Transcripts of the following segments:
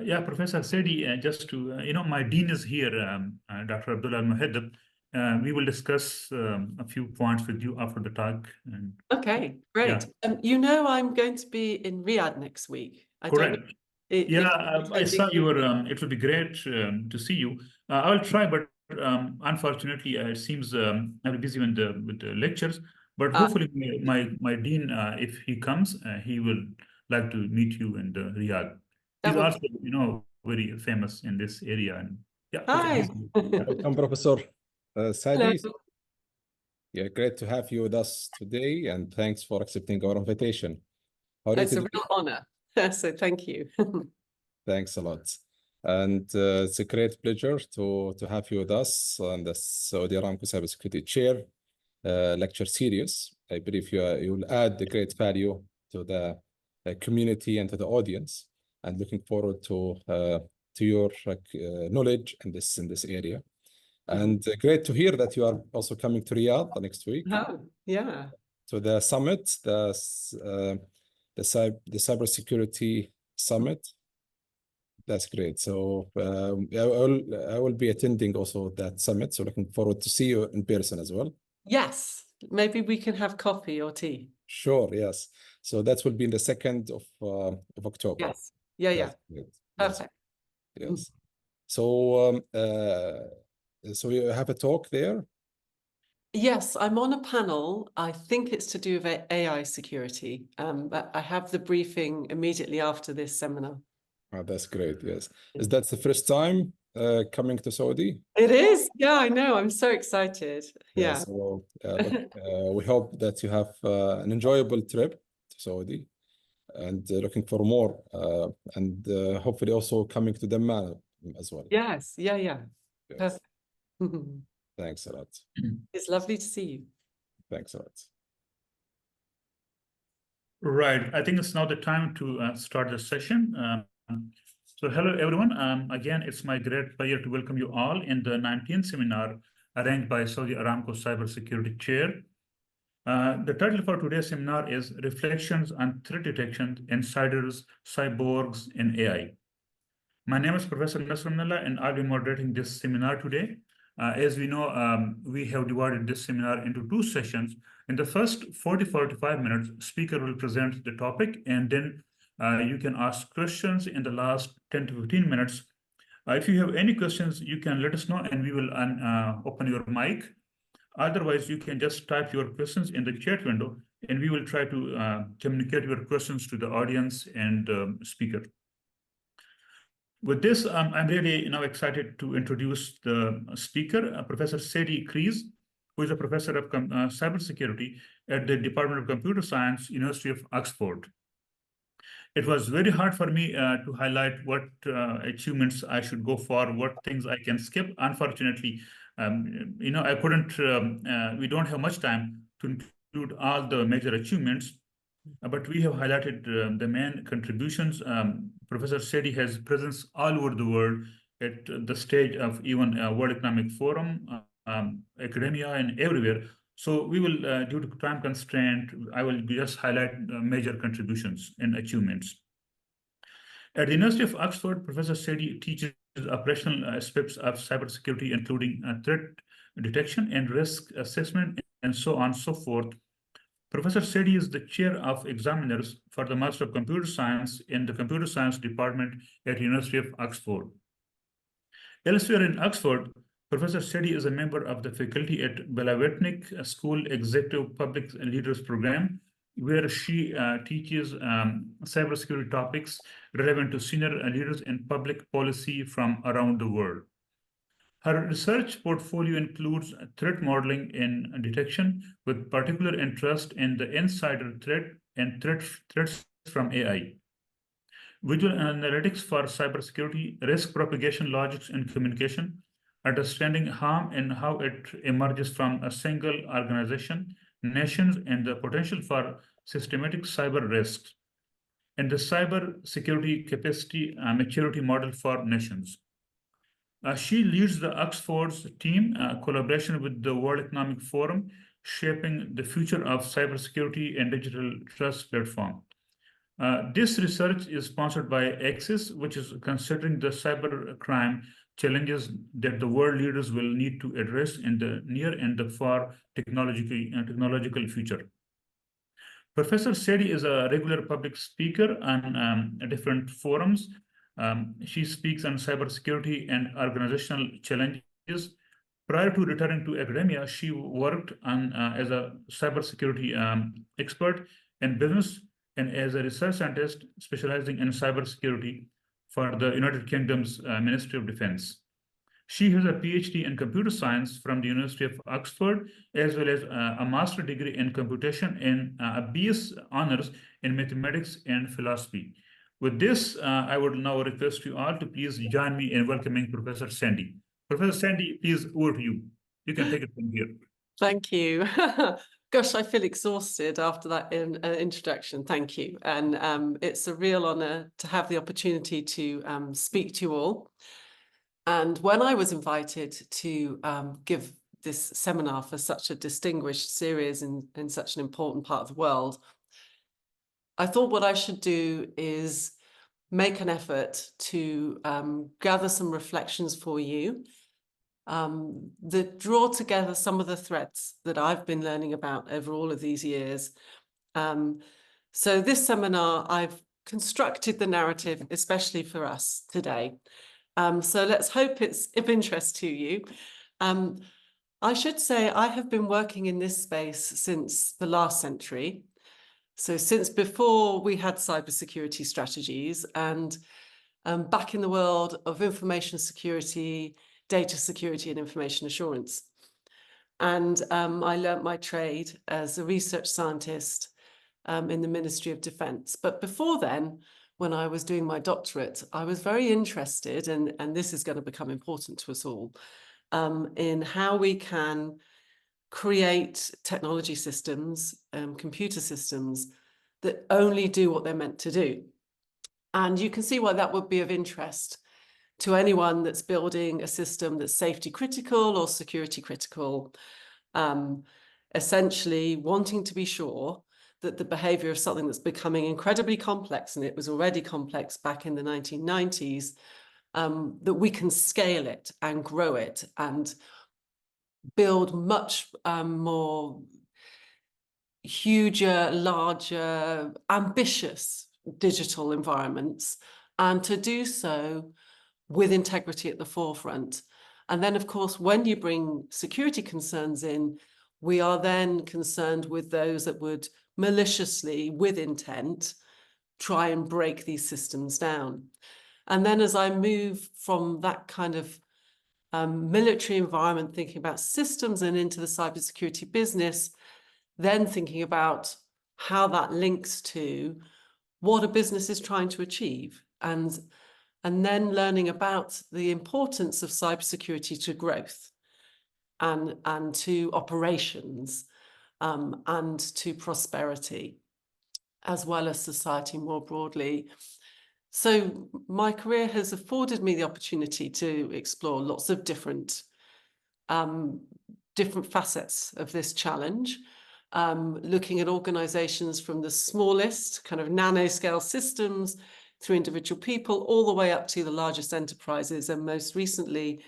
Yeah, Professor Sadie, just to, my dean is here, Dr. Abdul al-Muhaddib. We will discuss a few points with you after the talk. And, okay, great. Yeah. I'm going to be in Riyadh next week. Correct. I saw your, it will be great to see you. I will try, but unfortunately, it seems I'm busy with the lectures. But hopefully, my dean, if he comes, he will like to meet you in Riyadh. He's also, very famous in this area. And yeah. Hi. Welcome, Professor Sadie. Hello. Yeah, great to have you with us today, and thanks for accepting our invitation. It's a real honor. So thank you. Thanks a lot. And it's a great pleasure to have you with us on the Saudi Aramco Cybersecurity Chair lecture series. I believe you will add the great value to the community and to the audience, and looking forward to your knowledge in this area. And great to hear that you are also coming to Riyadh next week. Oh, yeah. To the summit, the Cybersecurity Summit. That's great. So I will be attending also that summit. So looking forward to see you in person as well. Yes, maybe we can have coffee or tea. Sure. Yes. So that will be in the 2nd of October. Yes. Yeah. Perfect. Yes. So so you have a talk there? Yes, I'm on a panel. I think it's to do with AI security, but I have the briefing immediately after this seminar. Oh, that's great. Yes. Is that the first time coming to Saudi? It is. Yeah, I know. I'm so excited. Yeah. So we hope that you have an enjoyable trip to Saudi, and looking for more, and hopefully also coming to Dammam as well. Yes. Yeah. Yes. Perfect. Thanks a lot. It's lovely to see you. Thanks a lot. Right. I think it's now the time to start the session. So hello, everyone. Again, it's my great pleasure to welcome you all in the 19th seminar arranged by Saudi Aramco Cybersecurity Chair. The title for today's seminar is Reflections on Threat Detection, Insiders, Cyborgs, and AI. My name is Professor Nasrullah, and I'll be moderating this seminar today. As we know, we have divided this seminar into 2 sessions. In the first 40-45 minutes, speaker will present the topic, and then you can ask questions in the last 10 to 15 minutes. If you have any questions, you can let us know, and we will open your mic. Otherwise, you can just type your questions in the chat window, and we will try to communicate your questions to the audience and speaker. With this, I'm really excited to introduce the speaker, Professor Sadie Creese, who is a professor of cybersecurity at the Department of Computer Science, University of Oxford. It was very hard for me to highlight what achievements I should go for, what things I can skip. Unfortunately, I couldn't, we don't have much time to include all the major achievements. But we have highlighted the main contributions. Professor Sadie has presence all over the world at the stage of even World Economic Forum, academia, and everywhere. So we will, due to time constraint, I will just highlight major contributions and achievements. At the University of Oxford, Professor Sadie teaches operational aspects of cybersecurity, including threat detection and risk assessment, and so on and so forth. Professor Sadie is the chair of examiners for the Master of Computer Science in the Computer Science Department at University of Oxford. Elsewhere in Oxford, Professor Sadie is a member of the faculty at Belavetnik School Executive Public Leaders Program, where she teaches cybersecurity topics relevant to senior leaders in public policy from around the world. Her research portfolio includes threat modeling and detection, with particular interest in the insider threat and threats from AI, visual analytics for cybersecurity, risk propagation logics and communication, understanding harm and how it emerges from a single organization, nations, and the potential for systematic cyber risks, and the cybersecurity capacity maturity model for nations. She leads the Oxford's team, collaboration with the World Economic Forum, shaping the future of cybersecurity and digital trust platform. This research is sponsored by Axis, which is considering the cybercrime challenges that the world leaders will need to address in the near and the far technological future. Professor Sadie is a regular public speaker on different forums. She speaks on cybersecurity and organizational challenges. Prior to returning to academia, she worked on as a cybersecurity expert in business and as a research scientist specializing in cybersecurity for the United Kingdom's Ministry of Defense. She has a PhD in computer science from the University of Oxford, as well as a master's degree in computation and a BS honors in mathematics and philosophy. With this, I would now request you all to please join me in welcoming Professor Sandy. Professor Sandy, please, over to you. You can take it from here. Thank you. Gosh, I feel exhausted after that introduction. Thank you. And it's a real honor to have the opportunity to speak to you all. And when I was invited to give this seminar for such a distinguished series in such an important part of the world, I thought what I should do is make an effort to gather some reflections for you that draw together some of the threads that I've been learning about over all of these years. So this seminar, I've constructed the narrative, especially for us today. So let's hope it's of interest to you. I should say I have been working in this space since the last century. So since before we had cybersecurity strategies, and back in the world of information security, data security and information assurance. And I learnt my trade as a research scientist in the Ministry of Defense. But before then, when I was doing my doctorate, I was very interested, and this is going to become important to us all, in how we can create technology systems, computer systems that only do what they're meant to do. And you can see why that would be of interest to anyone that's building a system that's safety critical or security critical, essentially wanting to be sure that the behavior of something that's becoming incredibly complex, and it was already complex back in the 1990s, that we can scale it and grow it and build much more huger, larger, ambitious digital environments, and to do so with integrity at the forefront. And then, of course, when you bring security concerns in, we are then concerned with those that would maliciously, with intent, try and break these systems down. And then as I move from that kind of military environment, thinking about systems, and into the cybersecurity business, then thinking about how that links to what a business is trying to achieve, and then learning about the importance of cybersecurity to growth and to operations and to prosperity, as well as society more broadly. So my career has afforded me the opportunity to explore lots of different facets of this challenge, looking at organizations from the smallest kind of nanoscale systems through individual people, all the way up to the largest enterprises, and most recently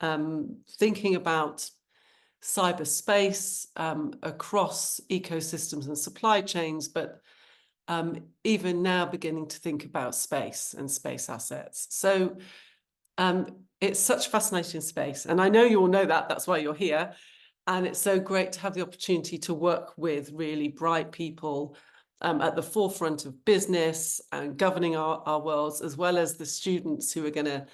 thinking about cyberspace across ecosystems and supply chains, but even now beginning to think about space and space assets. So it's such a fascinating space, and I know you all know that, that's why you're here. And it's so great to have the opportunity to work with really bright people at the forefront of business and governing our worlds, as well as the students who are going to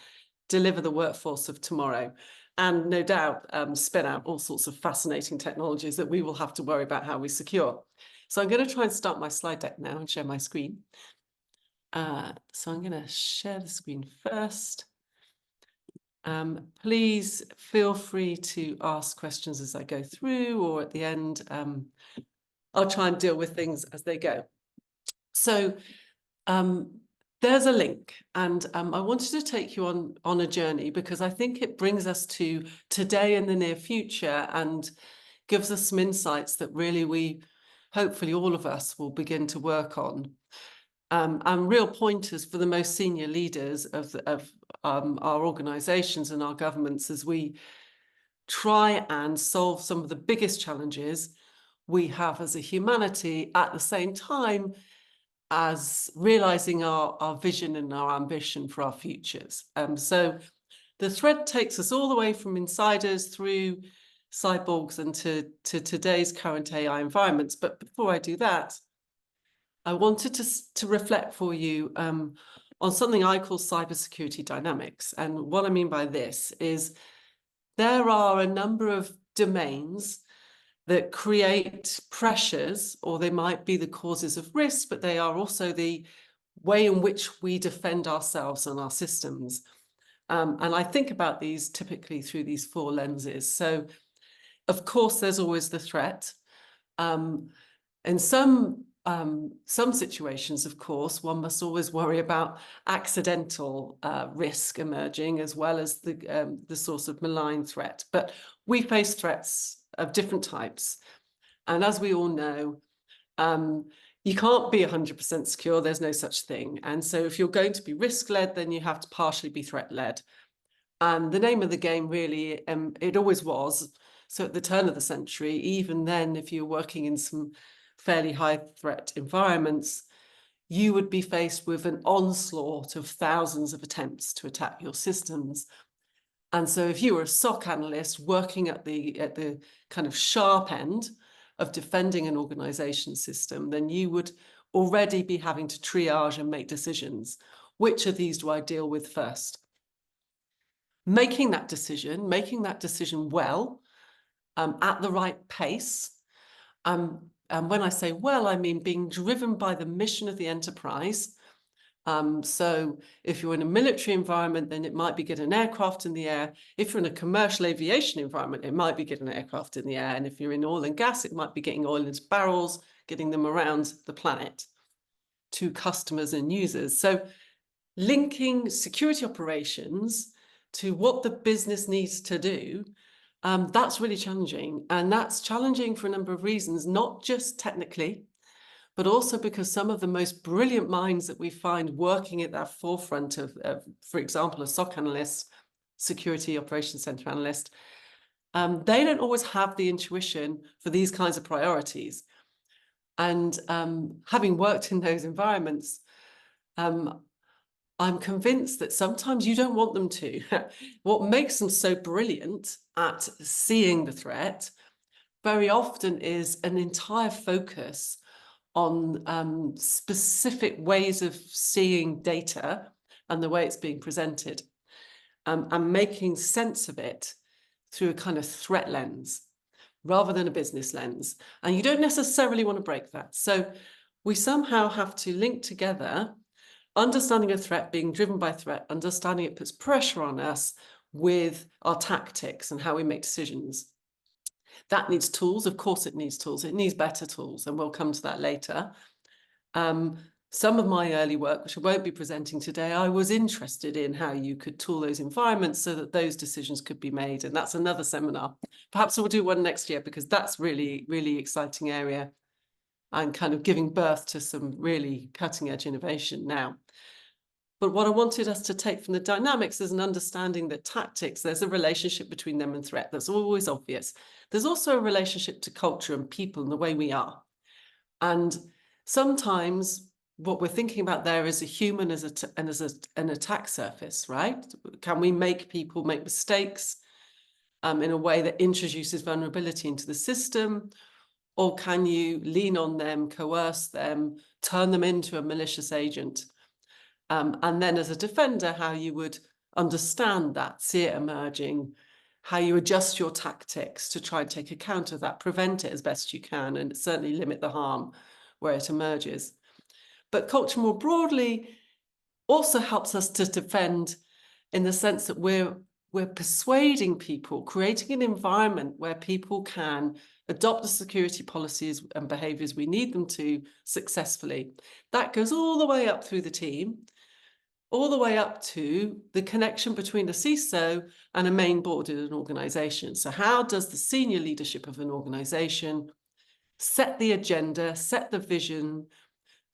deliver the workforce of tomorrow. And no doubt spin out all sorts of fascinating technologies that we will have to worry about how we secure. So I'm going to try and start my slide deck now and share my screen. So I'm going to share the screen first. Please feel free to ask questions as I go through, or at the end. I'll try and deal with things as they go. So there's a link, and I wanted to take you on a journey, because I think it brings us to today and the near future, and gives us some insights that really hopefully all of us will begin to work on. and real pointers for the most senior leaders of our organisations and our governments as we try and solve some of the biggest challenges we have as a humanity, at the same time as realising our vision and our ambition for our futures. So the thread takes us all the way from insiders through cyborgs and to today's current AI environments. But before I do that, I wanted to reflect for you on something I call cybersecurity dynamics. And what I mean by this is there are a number of domains that create pressures, or they might be the causes of risk, but they are also the way in which we defend ourselves and our systems. And I think about these typically through these four lenses. So, of course, there's always the threat. In some situations, of course, one must always worry about accidental risk emerging, as well as the source of malign threat. But we face threats of different types. And as we all know, you can't be 100% secure. There's no such thing. And so if you're going to be risk-led, then you have to partially be threat-led. And the name of the game really, it always was. So at the turn of the century, even then, if you're working in some fairly high threat environments, you would be faced with an onslaught of thousands of attempts to attack your systems. And so if you were a SOC analyst working at the kind of sharp end of defending an organization system, then you would already be having to triage and make decisions. Which of these do I deal with first? Making that decision well, at the right pace. And when I say well, I mean being driven by the mission of the enterprise. So if you're in a military environment, then it might be getting an aircraft in the air. If you're in a commercial aviation environment, it might be getting an aircraft in the air. And if you're in oil and gas, it might be getting oil into barrels, getting them around the planet to customers and users. So linking security operations to what the business needs to do, that's really challenging. And that's challenging for a number of reasons, not just technically, but also because some of the most brilliant minds that we find working at that forefront of for example, a SOC analyst, security operations center analyst, they don't always have the intuition for these kinds of priorities. And having worked in those environments, I'm convinced that sometimes you don't want them to. What makes them so brilliant at seeing the threat very often is an entire focus on specific ways of seeing data and the way it's being presented, and making sense of it through a kind of threat lens rather than a business lens. And you don't necessarily want to break that. So we somehow have to link together understanding a threat, being driven by threat, understanding it puts pressure on us, with our tactics and how we make decisions. That needs tools. Of course, it needs tools. It needs better tools, and we'll come to that later. Some of my early work, which I won't be presenting today, I was interested in how you could tool those environments so that those decisions could be made. And that's another seminar. Perhaps we'll do one next year, because that's really, really exciting area and kind of giving birth to some really cutting edge innovation now. But what I wanted us to take from the dynamics is an understanding that tactics, there's a relationship between them and threat. That's always obvious. There's also a relationship to culture and people and the way we are. And sometimes what we're thinking about there is a human as an attack surface, right? Can we make people make mistakes in a way that introduces vulnerability into the system? Or can you lean on them, coerce them, turn them into a malicious agent? And then as a defender, how you would understand that, see it emerging, how you adjust your tactics to try and take account of that, prevent it as best you can, and certainly limit the harm where it emerges. But culture more broadly also helps us to defend in the sense that we're persuading people, creating an environment where people can adopt the security policies and behaviours we need them to successfully. That goes all the way up through the team, all the way up to the connection between the CISO and a main board in an organisation. So how does the senior leadership of an organisation set the agenda, set the vision,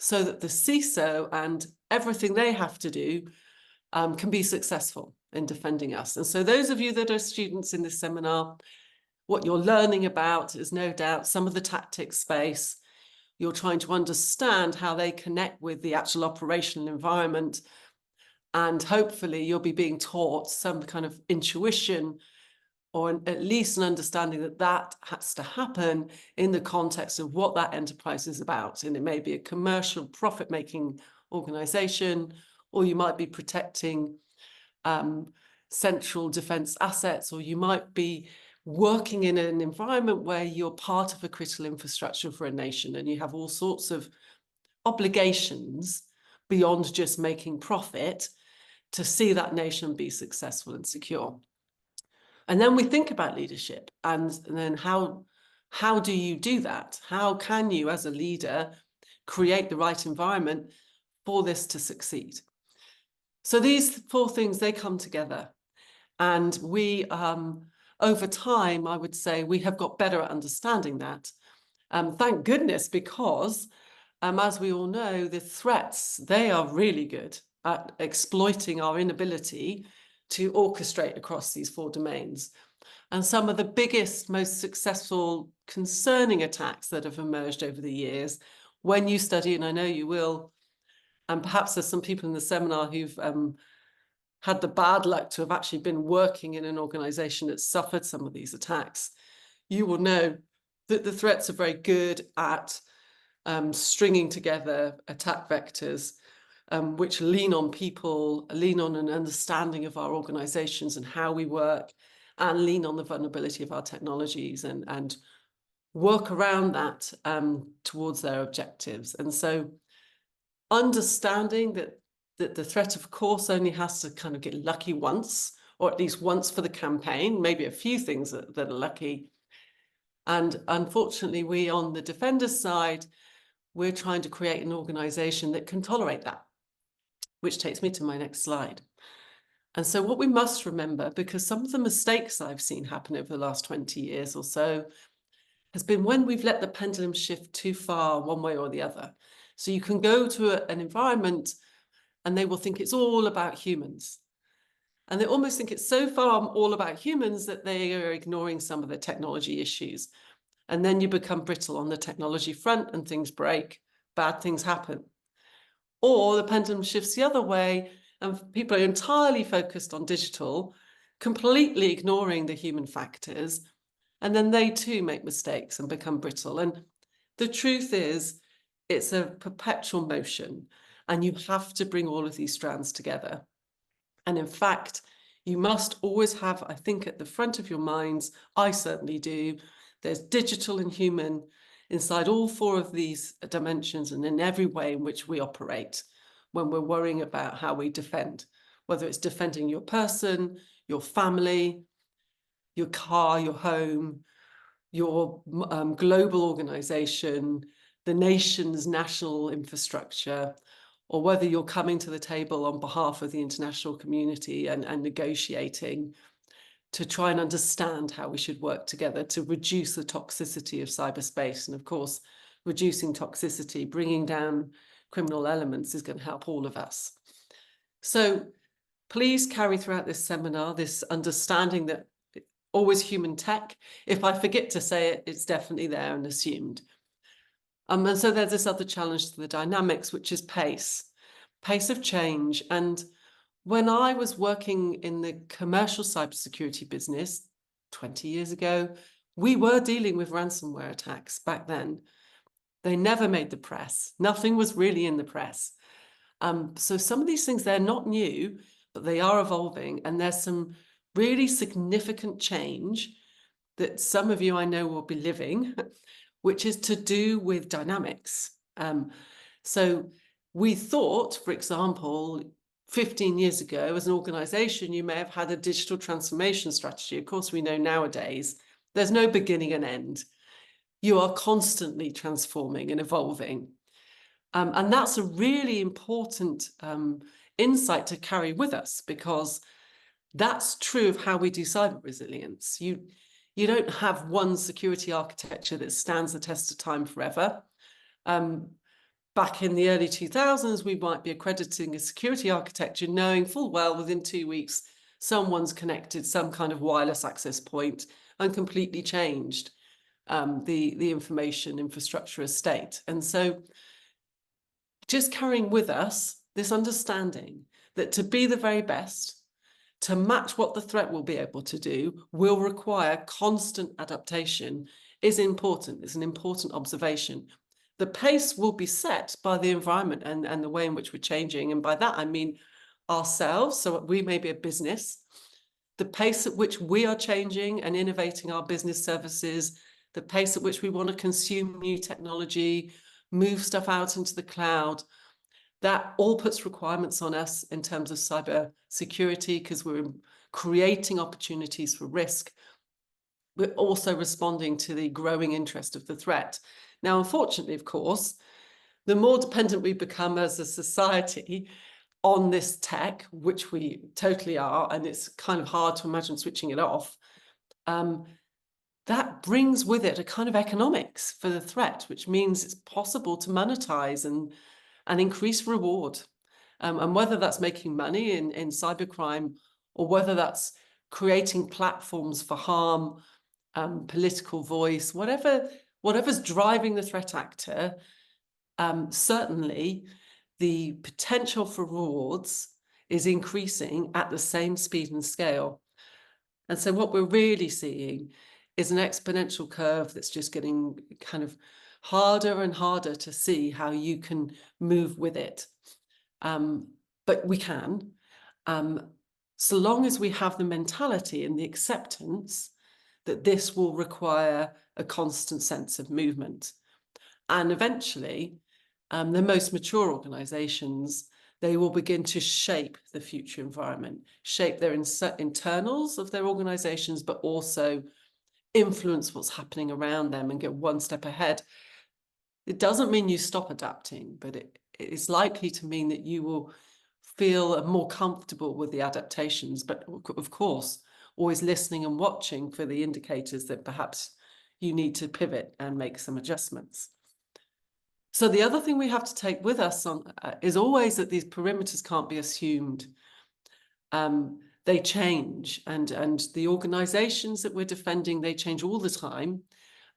so that the CISO and everything they have to do can be successful in defending us. And so those of you that are students in this seminar, what you're learning about is no doubt some of the tactics space. You're trying to understand how they connect with the actual operational environment. And hopefully you'll be being taught some kind of intuition, or at least an understanding that that has to happen in the context of what that enterprise is about. And it may be a commercial profit-making organization, or you might be protecting central defense assets, or you might be working in an environment where you're part of a critical infrastructure for a nation and you have all sorts of obligations beyond just making profit to see that nation be successful and secure. And then we think about leadership, and then how do you do that? How can you, as a leader, create the right environment for this to succeed? So these four things, they come together. And we, over time, I would say we have got better at understanding that. Thank goodness, because as we all know, the threats, they are really good at exploiting our inability to orchestrate across these four domains. And some of the biggest, most successful, concerning attacks that have emerged over the years, when you study, and I know you will, and perhaps there's some people in the seminar who've had the bad luck to have actually been working in an organization that suffered some of these attacks, you will know that the threats are very good at stringing together attack vectors which lean on people, lean on an understanding of our organizations and how we work, and lean on the vulnerability of our technologies and work around that towards their objectives. And so understanding that the threat, of course, only has to kind of get lucky once, or at least once for the campaign, maybe a few things that are lucky. And unfortunately, we on the defender side, we're trying to create an organization that can tolerate that, which takes me to my next slide. And so what we must remember, because some of the mistakes I've seen happen over the last 20 years or so has been when we've let the pendulum shift too far one way or the other. So you can go to an environment and they will think it's all about humans. And they almost think it's so far all about humans that they are ignoring some of the technology issues. And then you become brittle on the technology front and things break, bad things happen. Or the pendulum shifts the other way and people are entirely focused on digital, completely ignoring the human factors. And then they too make mistakes and become brittle. And the truth is, it's a perpetual motion. And you have to bring all of these strands together. And in fact, you must always have, I think, at the front of your minds, I certainly do, there's digital and human inside all four of these dimensions and in every way in which we operate when we're worrying about how we defend, whether it's defending your person, your family, your car, your home, your global organization, the nation's national infrastructure, or whether you're coming to the table on behalf of the international community and negotiating to try and understand how we should work together to reduce the toxicity of cyberspace. And of course, reducing toxicity, bringing down criminal elements is going to help all of us. So please carry throughout this seminar this understanding that always human tech. If I forget to say it, it's definitely there and assumed. And so there's this other challenge to the dynamics, which is pace of change. And when I was working in the commercial cybersecurity business 20 years ago, we were dealing with ransomware attacks back then. They never made the press. Nothing was really in the press. So some of these things, they're not new, but they are evolving. And there's some really significant change that some of you I know will be living, which is to do with dynamics. So we thought, for example, 15 years ago, as an organization, you may have had a digital transformation strategy. Of course, we know nowadays there's no beginning and end. You are constantly transforming and evolving. And that's a really important insight to carry with us, because that's true of how we do cyber resilience. You don't have one security architecture that stands the test of time forever. back in the early 2000s, we might be accrediting a security architecture, knowing full well within 2 weeks, someone's connected some kind of wireless access point and completely changed the information infrastructure estate. And so just carrying with us this understanding that to be the very best, to match what the threat will be able to do, will require constant adaptation is important. It's an important observation. The pace will be set by the environment and the way in which we're changing. And by that, I mean ourselves. So we may be a business. The pace at which we are changing and innovating our business services, the pace at which we want to consume new technology, move stuff out into the cloud, that all puts requirements on us in terms of cyber security, because we're creating opportunities for risk. We're also responding to the growing interest of the threat. Now, unfortunately, of course, the more dependent we become as a society on this tech, which we totally are, and it's kind of hard to imagine switching it off, that brings with it a kind of economics for the threat, which means it's possible to monetize and increase reward. And whether that's making money in cybercrime, or whether that's creating platforms for harm, political voice, whatever's driving the threat actor, certainly the potential for rewards is increasing at the same speed and scale. And so what we're really seeing is an exponential curve that's just getting kind of harder and harder to see how you can move with it. But we can, so long as we have the mentality and the acceptance that this will require a constant sense of movement. And eventually, the most mature organizations, they will begin to shape the future environment, shape their internals of their organizations, but also influence what's happening around them and get one step ahead. It doesn't mean you stop adapting, but it is likely to mean that you will feel more comfortable with the adaptations, but of course, always listening and watching for the indicators that perhaps you need to pivot and make some adjustments. So the other thing we have to take with us is always that these perimeters can't be assumed. They change, and the organizations that we're defending, they change all the time,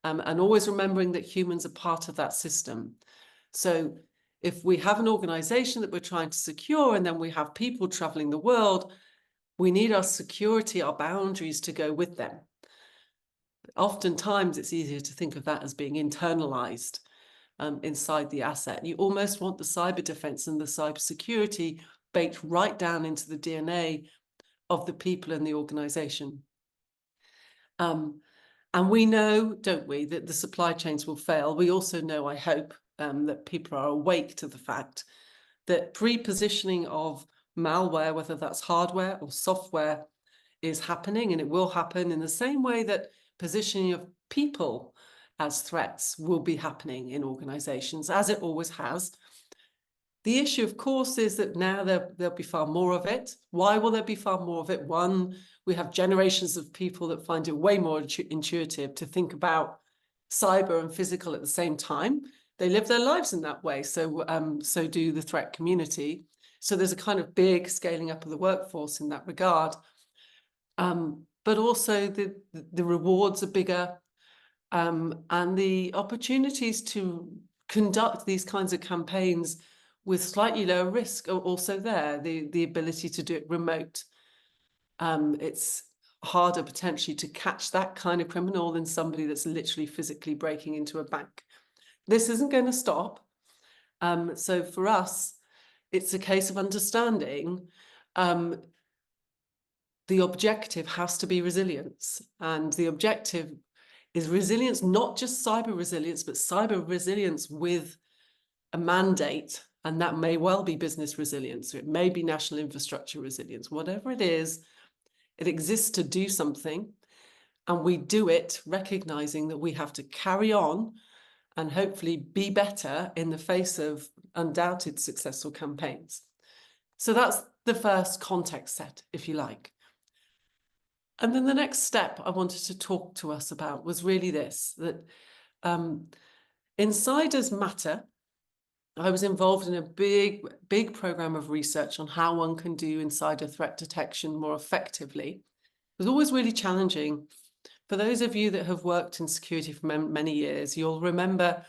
and always remembering that humans are part of that system. So if we have an organization that we're trying to secure, and then we have people traveling the world, we need our security, our boundaries to go with them. Oftentimes, it's easier to think of that as being internalized inside the asset. You almost want the cyber defense and the cyber security baked right down into the DNA of the people in the organization. And we know, don't we, that the supply chains will fail. We also know, I hope, that people are awake to the fact that pre-positioning of malware, whether that's hardware or software, is happening, and it will happen in the same way that positioning of people as threats will be happening in organizations, as it always has. The issue, of course, is that now there'll be far more of it. Why will there be far more of it? One, we have generations of people that find it way more intuitive to think about cyber and physical at the same time. They live their lives in that way. So do the threat community. So there's a kind of big scaling up of the workforce in that regard. But also the rewards are bigger, and the opportunities to conduct these kinds of campaigns with slightly lower risk are also there. The ability to do it remote. It's harder potentially to catch that kind of criminal than somebody that's literally physically breaking into a bank. This isn't going to stop. So for us, it's a case of understanding the objective has to be resilience. And the objective is resilience, not just cyber resilience, but cyber resilience with a mandate. And that may well be business resilience, or it may be national infrastructure resilience. Whatever it is, it exists to do something. And we do it recognizing that we have to carry on and hopefully be better in the face of undoubted successful campaigns. So that's the first context set, if you like. And then the next step I wanted to talk to us about was really this, that insiders matter, I was involved in a big program of research on how one can do insider threat detection more effectively. It was always really challenging. For those of you that have worked in security for many years, you'll remember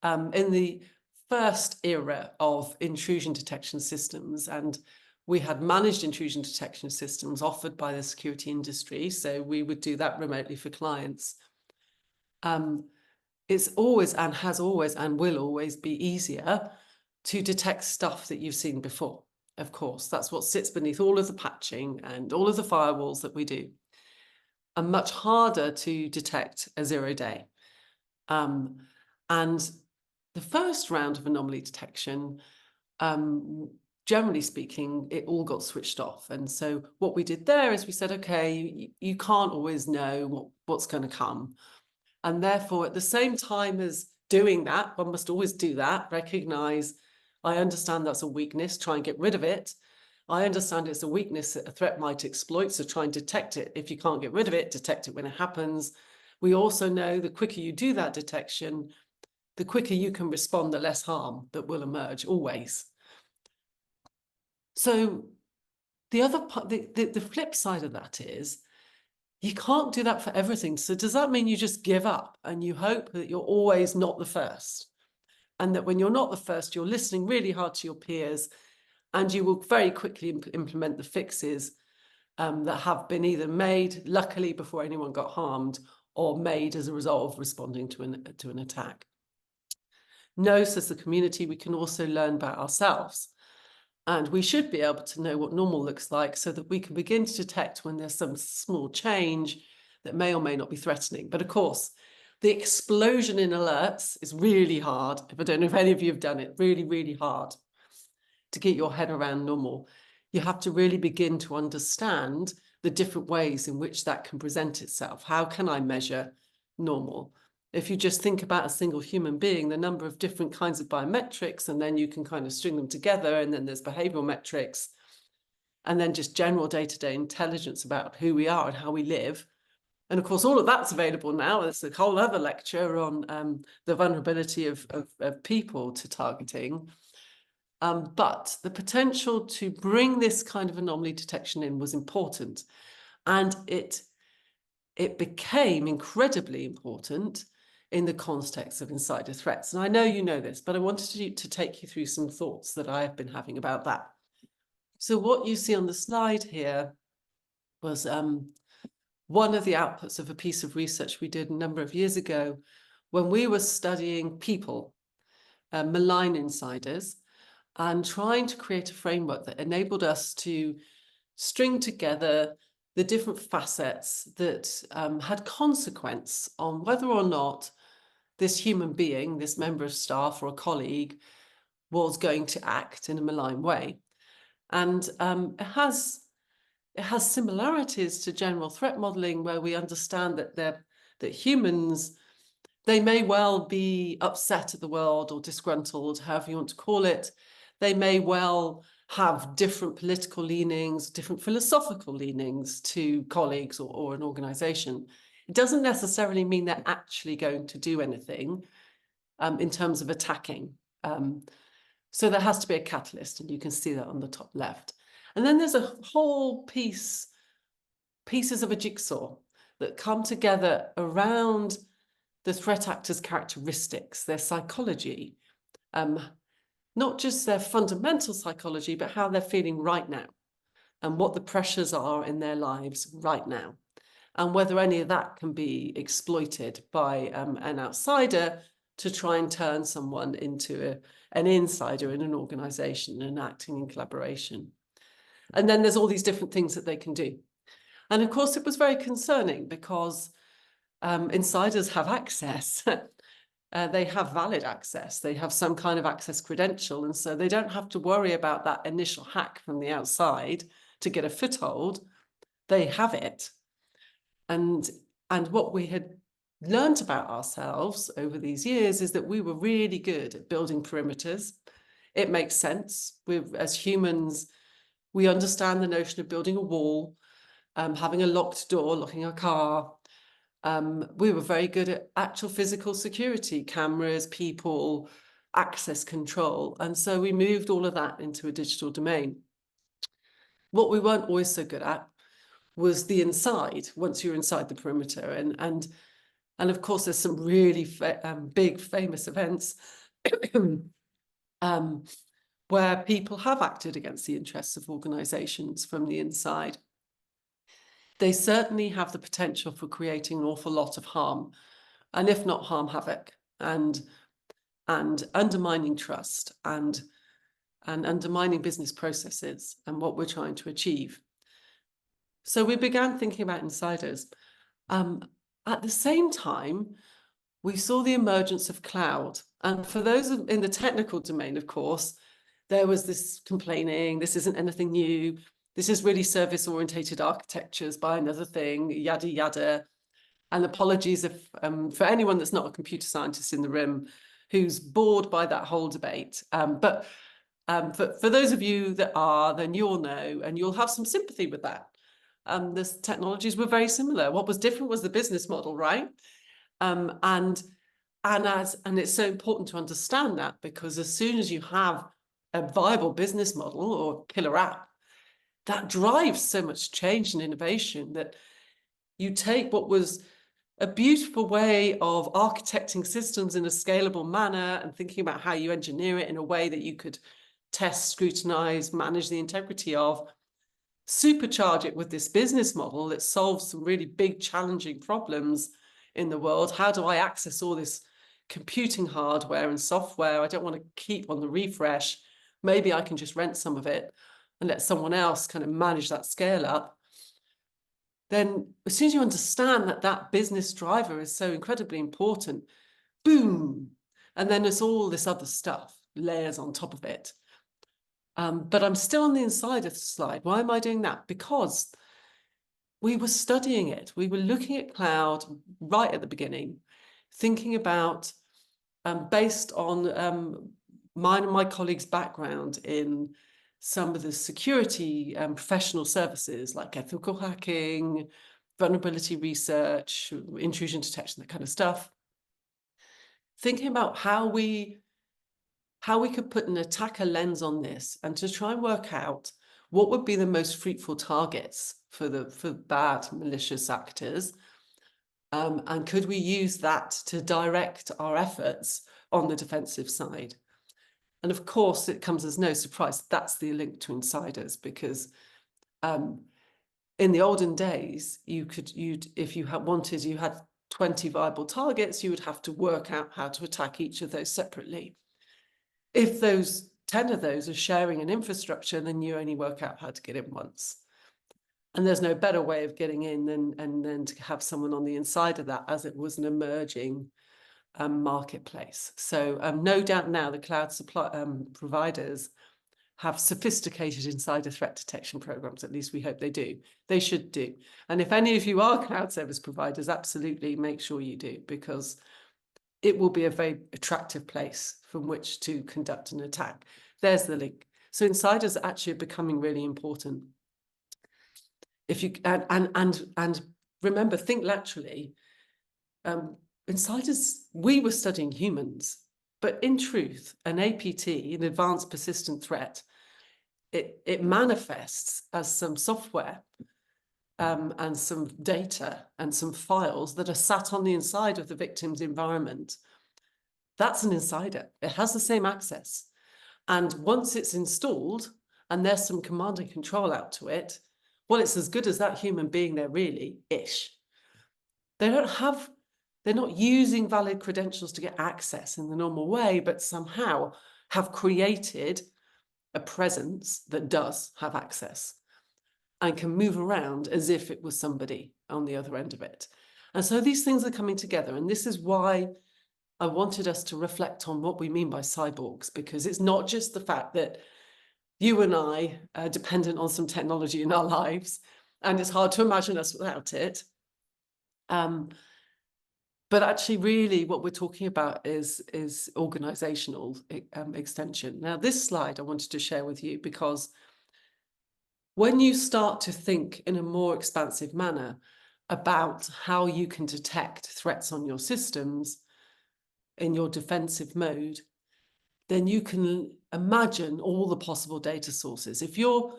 in the first era of intrusion detection systems, and we had managed intrusion detection systems offered by the security industry, so we would do that remotely for clients. It's always and has always and will always be easier to detect stuff that you've seen before. Of course, that's what sits beneath all of the patching and all of the firewalls that we do. And much harder to detect a 0-day. And the first round of anomaly detection, generally speaking, it all got switched off. And so what we did there is we said, okay, you can't always know what's going to come. And therefore, at the same time as doing that, one must always do that, recognize, I understand that's a weakness, try and get rid of it. I understand it's a weakness that a threat might exploit, so try and detect it. If you can't get rid of it, detect it when it happens. We also know the quicker you do that detection, the quicker you can respond, the less harm that will emerge, always. So the other part, the flip side of that is, you can't do that for everything. So does that mean you just give up and you hope that you're always not the first? And that when you're not the first, you're listening really hard to your peers and you will very quickly implement the fixes that have been either made, luckily, before anyone got harmed, or made as a result of responding to an attack. No, says the community, we can also learn about ourselves. And we should be able to know what normal looks like so that we can begin to detect when there's some small change that may or may not be threatening. But of course, the explosion in alerts is really hard. I don't know if any of you have done it, really, really hard to get your head around normal. You have to really begin to understand the different ways in which that can present itself. How can I measure normal? If you just think about a single human being, the number of different kinds of biometrics, and then you can kind of string them together, and then there's behavioral metrics, and then just general day-to-day intelligence about who we are and how we live. And of course, all of that's available now. There's a whole other lecture on the vulnerability of people to targeting. But the potential to bring this kind of anomaly detection in was important. And it became incredibly important in the context of insider threats. And I know you know this, but I wanted to take you through some thoughts that I have been having about that. So what you see on the slide here was one of the outputs of a piece of research we did a number of years ago when we were studying people, malign insiders, and trying to create a framework that enabled us to string together the different facets that had consequence on whether or not this human being, this member of staff or a colleague, was going to act in a malign way. And it has similarities to general threat modeling, where we understand that humans, they may well be upset at the world or disgruntled, however you want to call it. They may well have different political leanings, different philosophical leanings to colleagues or an organization. It doesn't necessarily mean they're actually going to do anything in terms of attacking. So there has to be a catalyst, and you can see that on the top left. And then there's a whole pieces of a jigsaw that come together around the threat actors' characteristics, their psychology, not just their fundamental psychology, but how they're feeling right now and what the pressures are in their lives right now, and whether any of that can be exploited by an outsider to try and turn someone into an insider in an organization and acting in collaboration. And then there's all these different things that they can do. And of course, it was very concerning because insiders have access. They have valid access. They have some kind of access credential. And so they don't have to worry about that initial hack from the outside to get a foothold. They have it. And what we had learned about ourselves over these years is that we were really good at building perimeters. It makes sense. As humans, we understand the notion of building a wall, having a locked door, locking a car. We were very good at actual physical security, cameras, people, access control. And so we moved all of that into a digital domain. What we weren't always so good at was the inside, once you're inside the perimeter. And of course, there's some really big famous events where people have acted against the interests of organizations from the inside. They certainly have the potential for creating an awful lot of harm, and if not harm, havoc, and undermining trust and undermining business processes and what we're trying to achieve. So we began thinking about insiders. At the same time, we saw the emergence of cloud. And for those in the technical domain, of course, there was this complaining, this isn't anything new. This is really service-orientated architectures by another thing, yada, yada. And apologies for anyone that's not a computer scientist in the room who's bored by that whole debate. But for those of you that are, then you'll know, and you'll have some sympathy with that. The technologies were very similar. What was different was the business model, right? And it's so important to understand that, because as soon as you have a viable business model or killer app, that drives so much change and innovation that you take what was a beautiful way of architecting systems in a scalable manner and thinking about how you engineer it in a way that you could test, scrutinize, manage the integrity of, supercharge it with this business model that solves some really big challenging problems in the world. How do I access all this computing hardware and software? I don't want to keep on the refresh. Maybe I can just rent some of it and let someone else kind of manage that scale up. Then as soon as you understand that that business driver is so incredibly important, boom, and then there's all this other stuff, layers on top of it. But I'm still on the inside of the slide. Why am I doing that? Because we were studying it. We were looking at cloud right at the beginning, thinking about, based on mine and my colleagues' background in some of the security professional services like ethical hacking, vulnerability research, intrusion detection, that kind of stuff. Thinking about how we could put an attacker lens on this and to try and work out what would be the most fruitful targets for bad malicious actors. And could we use that to direct our efforts on the defensive side? And of course, it comes as no surprise that's the link to insiders, because in the olden days, if you had 20 viable targets, you would have to work out how to attack each of those separately. If those 10 of those are sharing an infrastructure, then you only work out how to get in once. And there's no better way of getting in than to have someone on the inside of that, as it was an emerging marketplace. So no doubt now the cloud providers have sophisticated insider threat detection programs. At least we hope they do. They should do. And if any of you are cloud service providers, absolutely make sure you do, because it will be a very attractive place from which to conduct an attack. There's the link. So insiders actually are becoming really important. If you and remember, think laterally. Insiders, we were studying humans, but in truth, an APT, an advanced persistent threat, it manifests as some software and some data and some files that are sat on the inside of the victim's environment. That's an insider. It has the same access. And once it's installed and there's some command and control out to it, well, it's as good as that human being there, really-ish. They're not using valid credentials to get access in the normal way, but somehow have created a presence that does have access and can move around as if it was somebody on the other end of it. And so these things are coming together. And this is why I wanted us to reflect on what we mean by cyborgs, because it's not just the fact that you and I are dependent on some technology in our lives, and it's hard to imagine us without it. But actually, really, what we're talking about is organizational extension. Now, this slide I wanted to share with you, because when you start to think in a more expansive manner about how you can detect threats on your systems in your defensive mode, then you can imagine all the possible data sources. If you're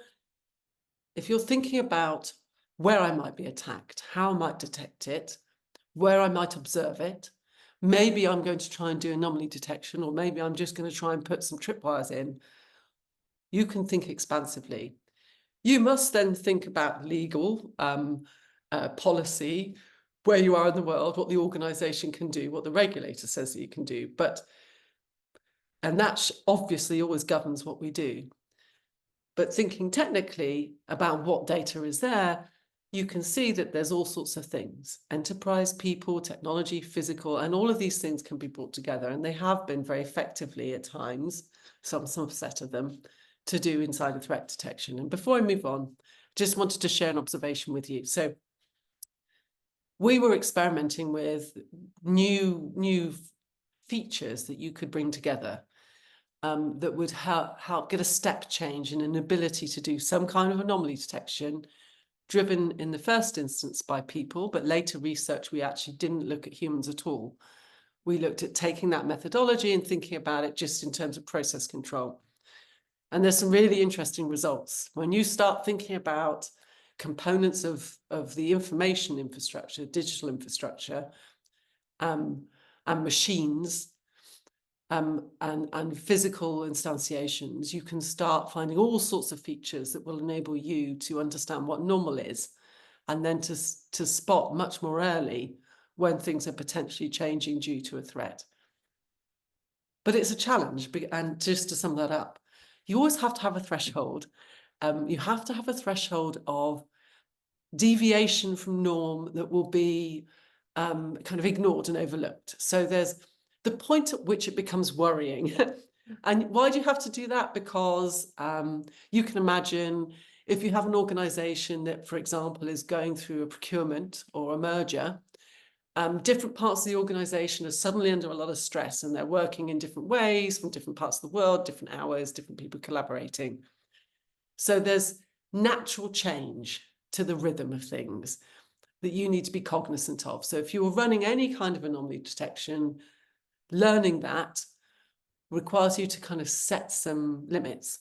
thinking about where I might be attacked, how I might detect it, where I might observe it, maybe I'm going to try and do anomaly detection, or maybe I'm just going to try and put some tripwires in, you can think expansively. You must then think about legal policy, where you are in the world, what the organization can do, what the regulator says that you can do. And that obviously always governs what we do. But thinking technically about what data is there, you can see that there's all sorts of things: enterprise, people, technology, physical, and all of these things can be brought together. And they have been very effectively at times, some subset of them, to do insider threat detection. And before I move on, just wanted to share an observation with you. So we were experimenting with new features that you could bring together that would help get a step change in an ability to do some kind of anomaly detection, driven in the first instance by people, but later research, we actually didn't look at humans at all. We looked at taking that methodology and thinking about it just in terms of process control. And there's some really interesting results. When you start thinking about components of the information infrastructure, digital infrastructure, and machines, and physical instantiations, you can start finding all sorts of features that will enable you to understand what normal is, and then to spot much more early when things are potentially changing due to a threat. But it's a challenge, and just to sum that up, you always have to have a threshold. You have to have a threshold of deviation from norm that will be kind of ignored and overlooked. So there's the point at which it becomes worrying. And why do you have to do that? Because you can imagine if you have an organization that, for example, is going through a procurement or a merger, different parts of the organization are suddenly under a lot of stress, and they're working in different ways from different parts of the world, different hours, different people collaborating. So there's natural change to the rhythm of things that you need to be cognizant of. So if you're running any kind of anomaly detection, learning that requires you to kind of set some limits.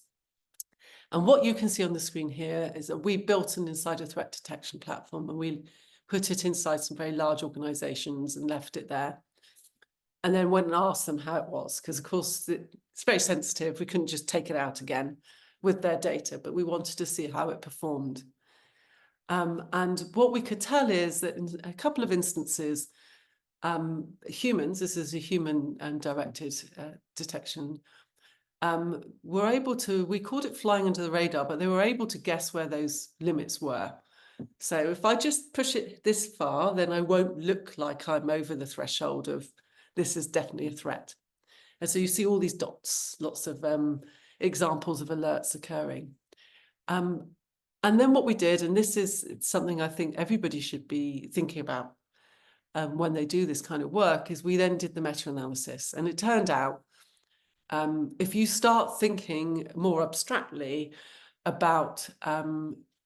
And what you can see on the screen here is that we built an insider threat detection platform, and we put it inside some very large organizations and left it there. And then went and asked them how it was, because of course it's very sensitive. We couldn't just take it out again with their data, but we wanted to see how it performed. And what we could tell is that in a couple of instances, humans, this is a human directed detection, were able to, we called it flying under the radar, but they were able to guess where those limits were. So if I just push it this far, then I won't look like I'm over the threshold of this is definitely a threat. And so you see all these dots, lots of examples of alerts occurring. And then what we did, and this is something I think everybody should be thinking about when they do this kind of work, is we then did the meta-analysis. And it turned out, if you start thinking more abstractly about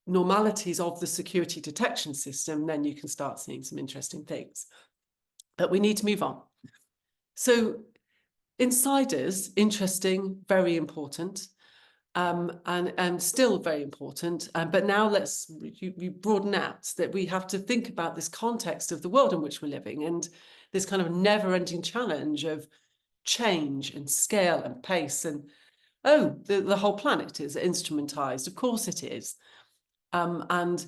normalities of the security detection system, then you can start seeing some interesting things. But we need to move on. So insiders, interesting, very important, and still very important. But now let's you broaden out that we have to think about this context of the world in which we're living, and this kind of never-ending challenge of change and scale and pace. And oh, the whole planet is instrumentized. Of course it is. And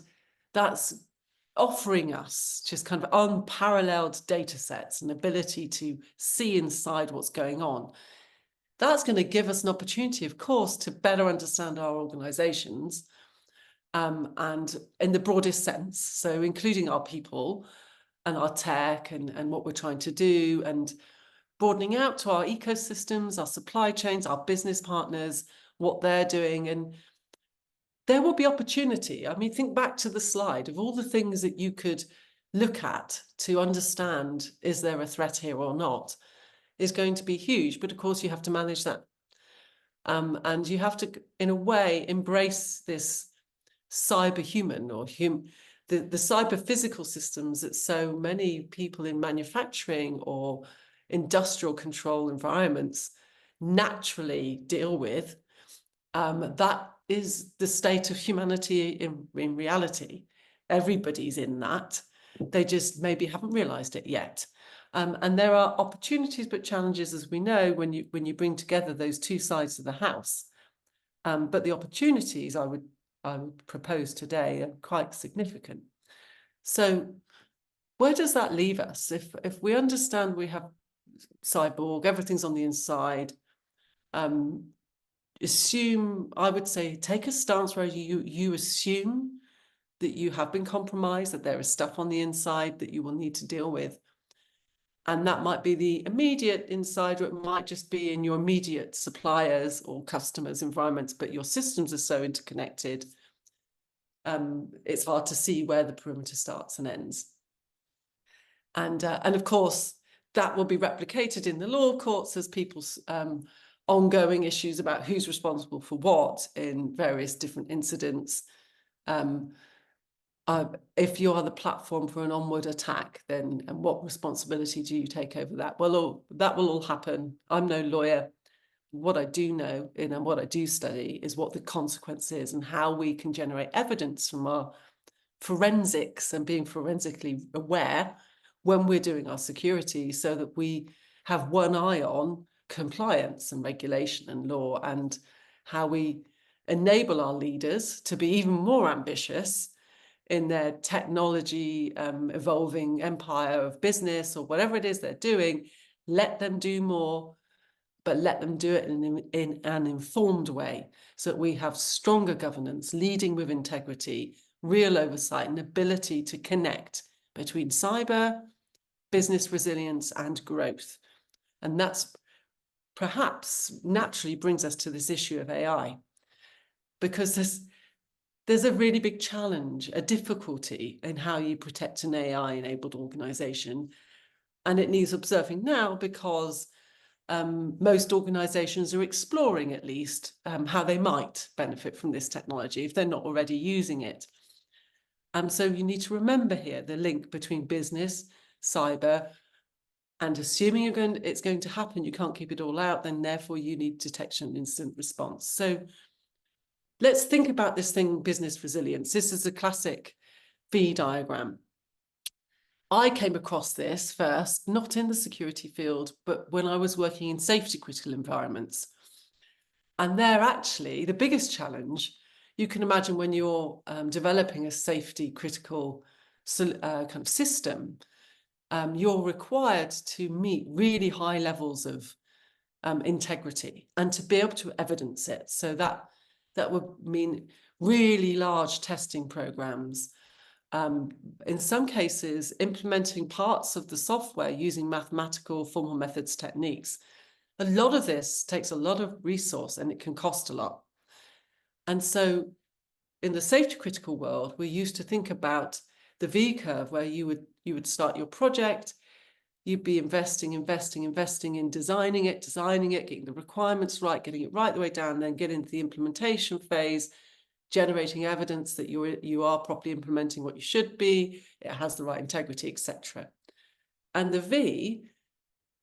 that's offering us just kind of unparalleled data sets and ability to see inside what's going on. That's going to give us an opportunity, of course, to better understand our organizations, and in the broadest sense, so including our people and our tech and what we're trying to do, and broadening out to our ecosystems, our supply chains, our business partners, what they're doing. And there will be opportunity. I mean, think back to the slide of all the things that you could look at to understand, is there a threat here or not, is going to be huge. But of course, you have to manage that. And you have to, in a way, embrace this cyber human or the cyber physical systems that so many people in manufacturing or industrial control environments naturally deal with, that is the state of humanity in reality. Everybody's in that. They just maybe haven't realized it yet. And there are opportunities but challenges, as we know, when you bring together those two sides of the house. But the opportunities I would propose today are quite significant. So where does that leave us? If we understand we have cyborg, everything's on the inside, assume, I would say, take a stance where you assume that you have been compromised, that there is stuff on the inside that you will need to deal with. And that might be the immediate inside, or it might just be in your immediate suppliers or customers' environments, but your systems are so interconnected, it's hard to see where the perimeter starts and ends. And of course, that will be replicated in the law courts as people's ongoing issues about who's responsible for what in various different incidents. If you are the platform for an onward attack, then and what responsibility do you take over that? Well, that will all happen. I'm no lawyer. What I do know and what I do study is what the consequence is and how we can generate evidence from our forensics and being forensically aware when we're doing our security, so that we have one eye on compliance and regulation and law, and how we enable our leaders to be even more ambitious in their technology evolving empire of business or whatever it is they're doing. Let them do more, but let them do it in an informed way, so that we have stronger governance, leading with integrity, real oversight, and ability to connect between cyber, business resilience, and growth. And that's perhaps naturally brings us to this issue of AI, because there's a really big challenge, a difficulty in how you protect an AI-enabled organization. And it needs observing now, because most organizations are exploring, at least, how they might benefit from this technology if they're not already using it. So you need to remember here the link between business, cyber, and assuming it's going to happen, you can't keep it all out, then therefore you need detection and instant response. So let's think about this thing, business resilience. This is a classic V diagram. I came across this first, not in the security field, but when I was working in safety critical environments. And there actually, the biggest challenge, you can imagine when you're developing a safety critical kind of system, you're required to meet really high levels of integrity and to be able to evidence it. So that would mean really large testing programs. In some cases, implementing parts of the software using mathematical formal methods techniques. A lot of this takes a lot of resource and it can cost a lot. And so in the safety critical world, we used to think about the V curve, where you would start your project, you'd be investing in designing it, getting the requirements right, getting it right the way down, then get into the implementation phase, generating evidence that you are properly implementing what you should be, it has the right integrity, etc. And the V,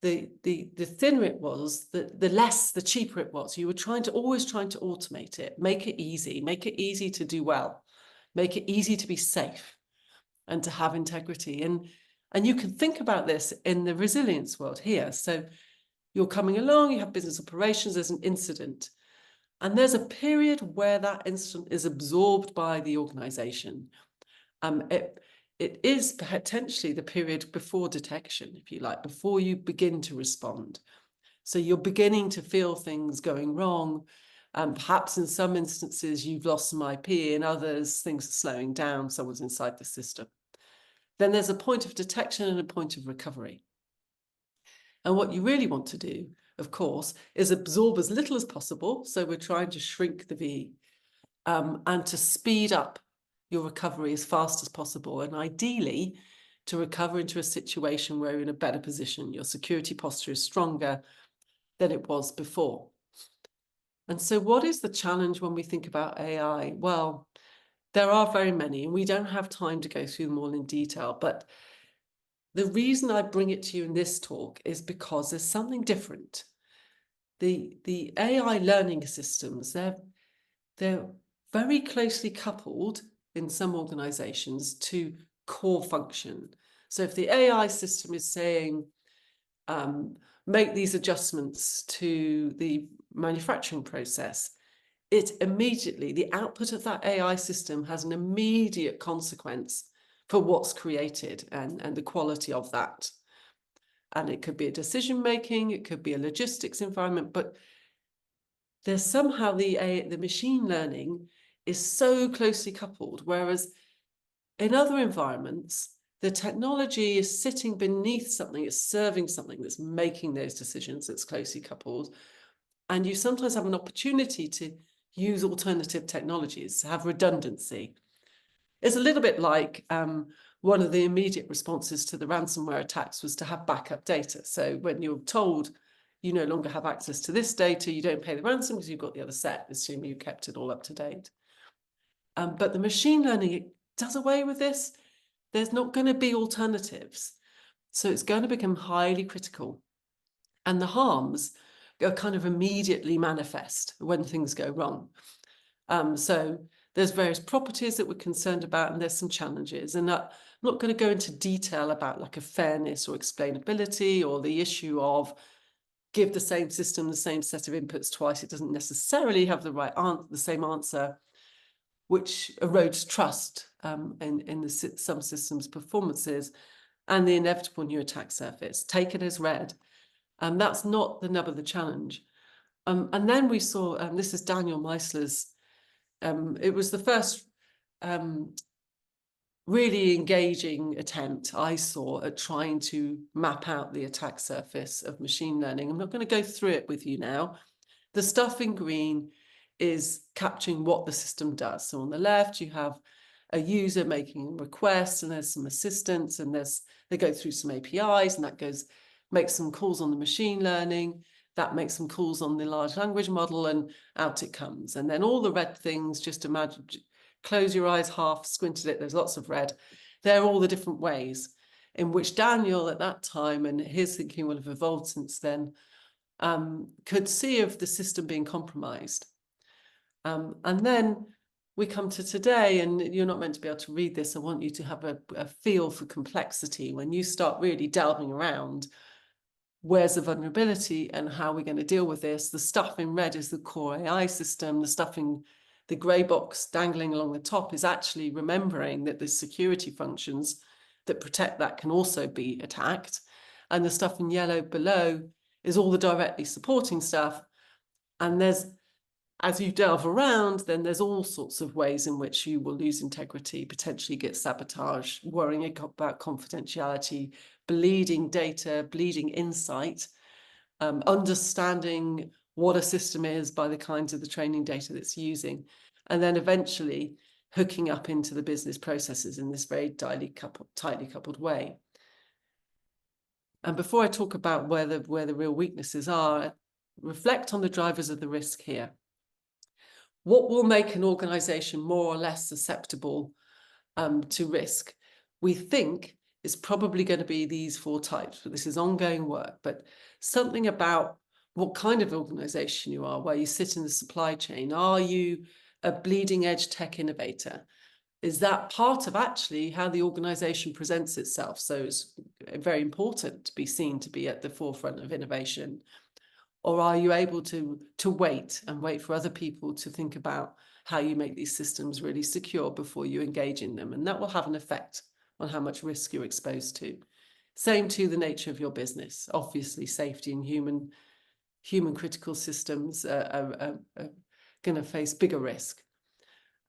the thinner it was, the cheaper it was. You were always trying to automate it, make it easy to do well, make it easy to be safe and to have integrity. And you can think about this in the resilience world here. So you're coming along, you have business operations, there's an incident. And there's a period where that incident is absorbed by the organization. It is potentially the period before detection, if you like, before you begin to respond. So you're beginning to feel things going wrong. Perhaps in some instances, you've lost some IP, in others, things are slowing down, someone's inside the system. Then there's a point of detection and a point of recovery. And what you really want to do, of course, is absorb as little as possible. So we're trying to shrink the V and to speed up your recovery as fast as possible. And ideally, to recover into a situation where you're in a better position, your security posture is stronger than it was before. And so what is the challenge when we think about AI? Well, there are very many, and we don't have time to go through them all in detail. But the reason I bring it to you in this talk is because there's something different. the AI learning systems, they're very closely coupled in some organizations to core function. So if the AI system is saying, make these adjustments to the manufacturing process, it immediately, the output of that AI system has an immediate consequence for what's created and the quality of that. And it could be a decision making, it could be a logistics environment, but there's somehow the machine learning is so closely coupled, whereas in other environments, the technology is sitting beneath something, it's serving something that's making those decisions, that's closely coupled. And you sometimes have an opportunity to use alternative technologies, to have redundancy. It's a little bit like one of the immediate responses to the ransomware attacks was to have backup data. So when you're told you no longer have access to this data, you don't pay the ransom because you've got the other set, assuming you kept it all up to date. But the machine learning, it does away with this. There's not going to be alternatives. So it's going to become highly critical. And the harms are kind of immediately manifest when things go wrong. So there's various properties that we're concerned about, and there's some challenges. And I'm not going to go into detail about like a fairness or explainability or the issue of give the same system the same set of inputs twice. It doesn't necessarily have the same answer, which erodes trust in some systems' performances, and the inevitable new attack surface. Take it as read. And that's not the nub of the challenge. And then we saw, this is Daniel Meisler's, it was the first really engaging attempt I saw at trying to map out the attack surface of machine learning. I'm not going to go through it with you now. The stuff in green is capturing what the system does. So on the left, you have a user making requests, and there's some assistance, and they go through some APIs, and that makes some calls on the machine learning, that makes some calls on the large language model, and out it comes. And then all the red things, just imagine, close your eyes, half squinted it, there's lots of red. They're all the different ways in which Daniel at that time, and his thinking will have evolved since then, could see of the system being compromised. And then we come to today, and you're not meant to be able to read this. I want you to have a feel for complexity when you start really delving around. Where's the vulnerability and how are we going to deal with this? The stuff in red is the core AI system. The stuff in the grey box dangling along the top is actually remembering that the security functions that protect that can also be attacked. And the stuff in yellow below is all the directly supporting stuff. And as you delve around, then there's all sorts of ways in which you will lose integrity, potentially get sabotaged, worrying about confidentiality, bleeding data, bleeding insight, understanding what a system is by the kinds of the training data that's using, and then eventually hooking up into the business processes in this very tightly coupled way. And before I talk about where the real weaknesses are, reflect on the drivers of the risk here. What will make an organization more or less susceptible to risk? We think is probably going to be these 4 types, but this is ongoing work, but something about what kind of organization you are, where you sit in the supply chain. Are you a bleeding edge tech innovator? Is that part of actually how the organization presents itself? So it's very important to be seen to be at the forefront of innovation. Or are you able to wait for other people to think about how you make these systems really secure before you engage in them? And that will have an effect on how much risk you're exposed to. Same to the nature of your business. Obviously, safety and human critical systems are going to face bigger risk.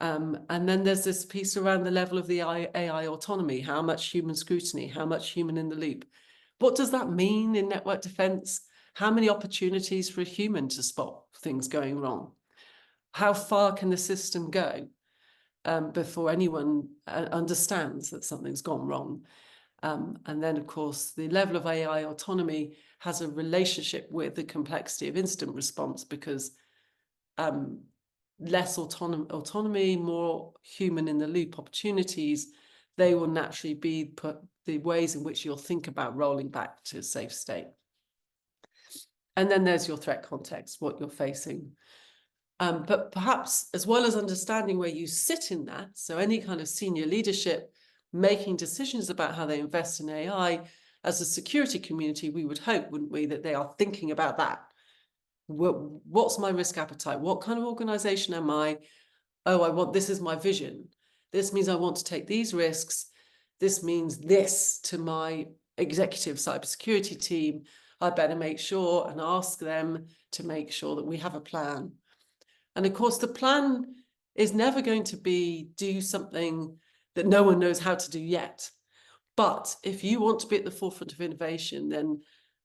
And then there's this piece around the level of the AI autonomy. How much human scrutiny? How much human in the loop? What does that mean in network defense? How many opportunities for a human to spot things going wrong? How far can the system go before anyone understands that something's gone wrong? And then, of course, the level of AI autonomy has a relationship with the complexity of incident response, because less autonomy, more human in the loop opportunities, they will naturally be the ways in which you'll think about rolling back to a safe state. And then there's your threat context, what you're facing. But perhaps as well as understanding where you sit in that, so any kind of senior leadership making decisions about how they invest in AI, as a security community, we would hope, wouldn't we, that they are thinking about that. What's my risk appetite? What kind of organization am I? Oh, this is my vision. This means I want to take these risks. This means this to my executive cybersecurity team. I better make sure and ask them to make sure that we have a plan. And of course, the plan is never going to be do something that no one knows how to do yet. But if you want to be at the forefront of innovation, then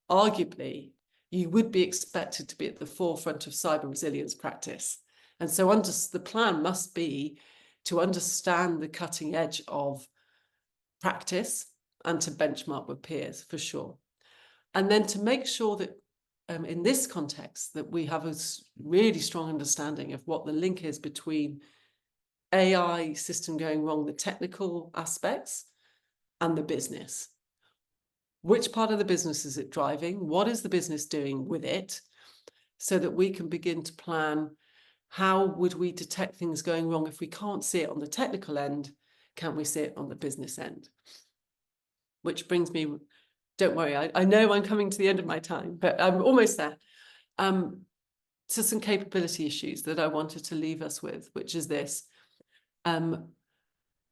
arguably you would be expected to be at the forefront of cyber resilience practice. And so the plan must be to understand the cutting edge of practice and to benchmark with peers, for sure. And then to make sure that in this context, that we have a really strong understanding of what the link is between AI system going wrong, the technical aspects, and the business. Which part of the business is it driving? What is the business doing with it? So that we can begin to plan how would we detect things going wrong if we can't see it on the technical end, can we see it on the business end? Which brings me, don't worry, I know I'm coming to the end of my time, but I'm almost there. To some capability issues that I wanted to leave us with, which is this.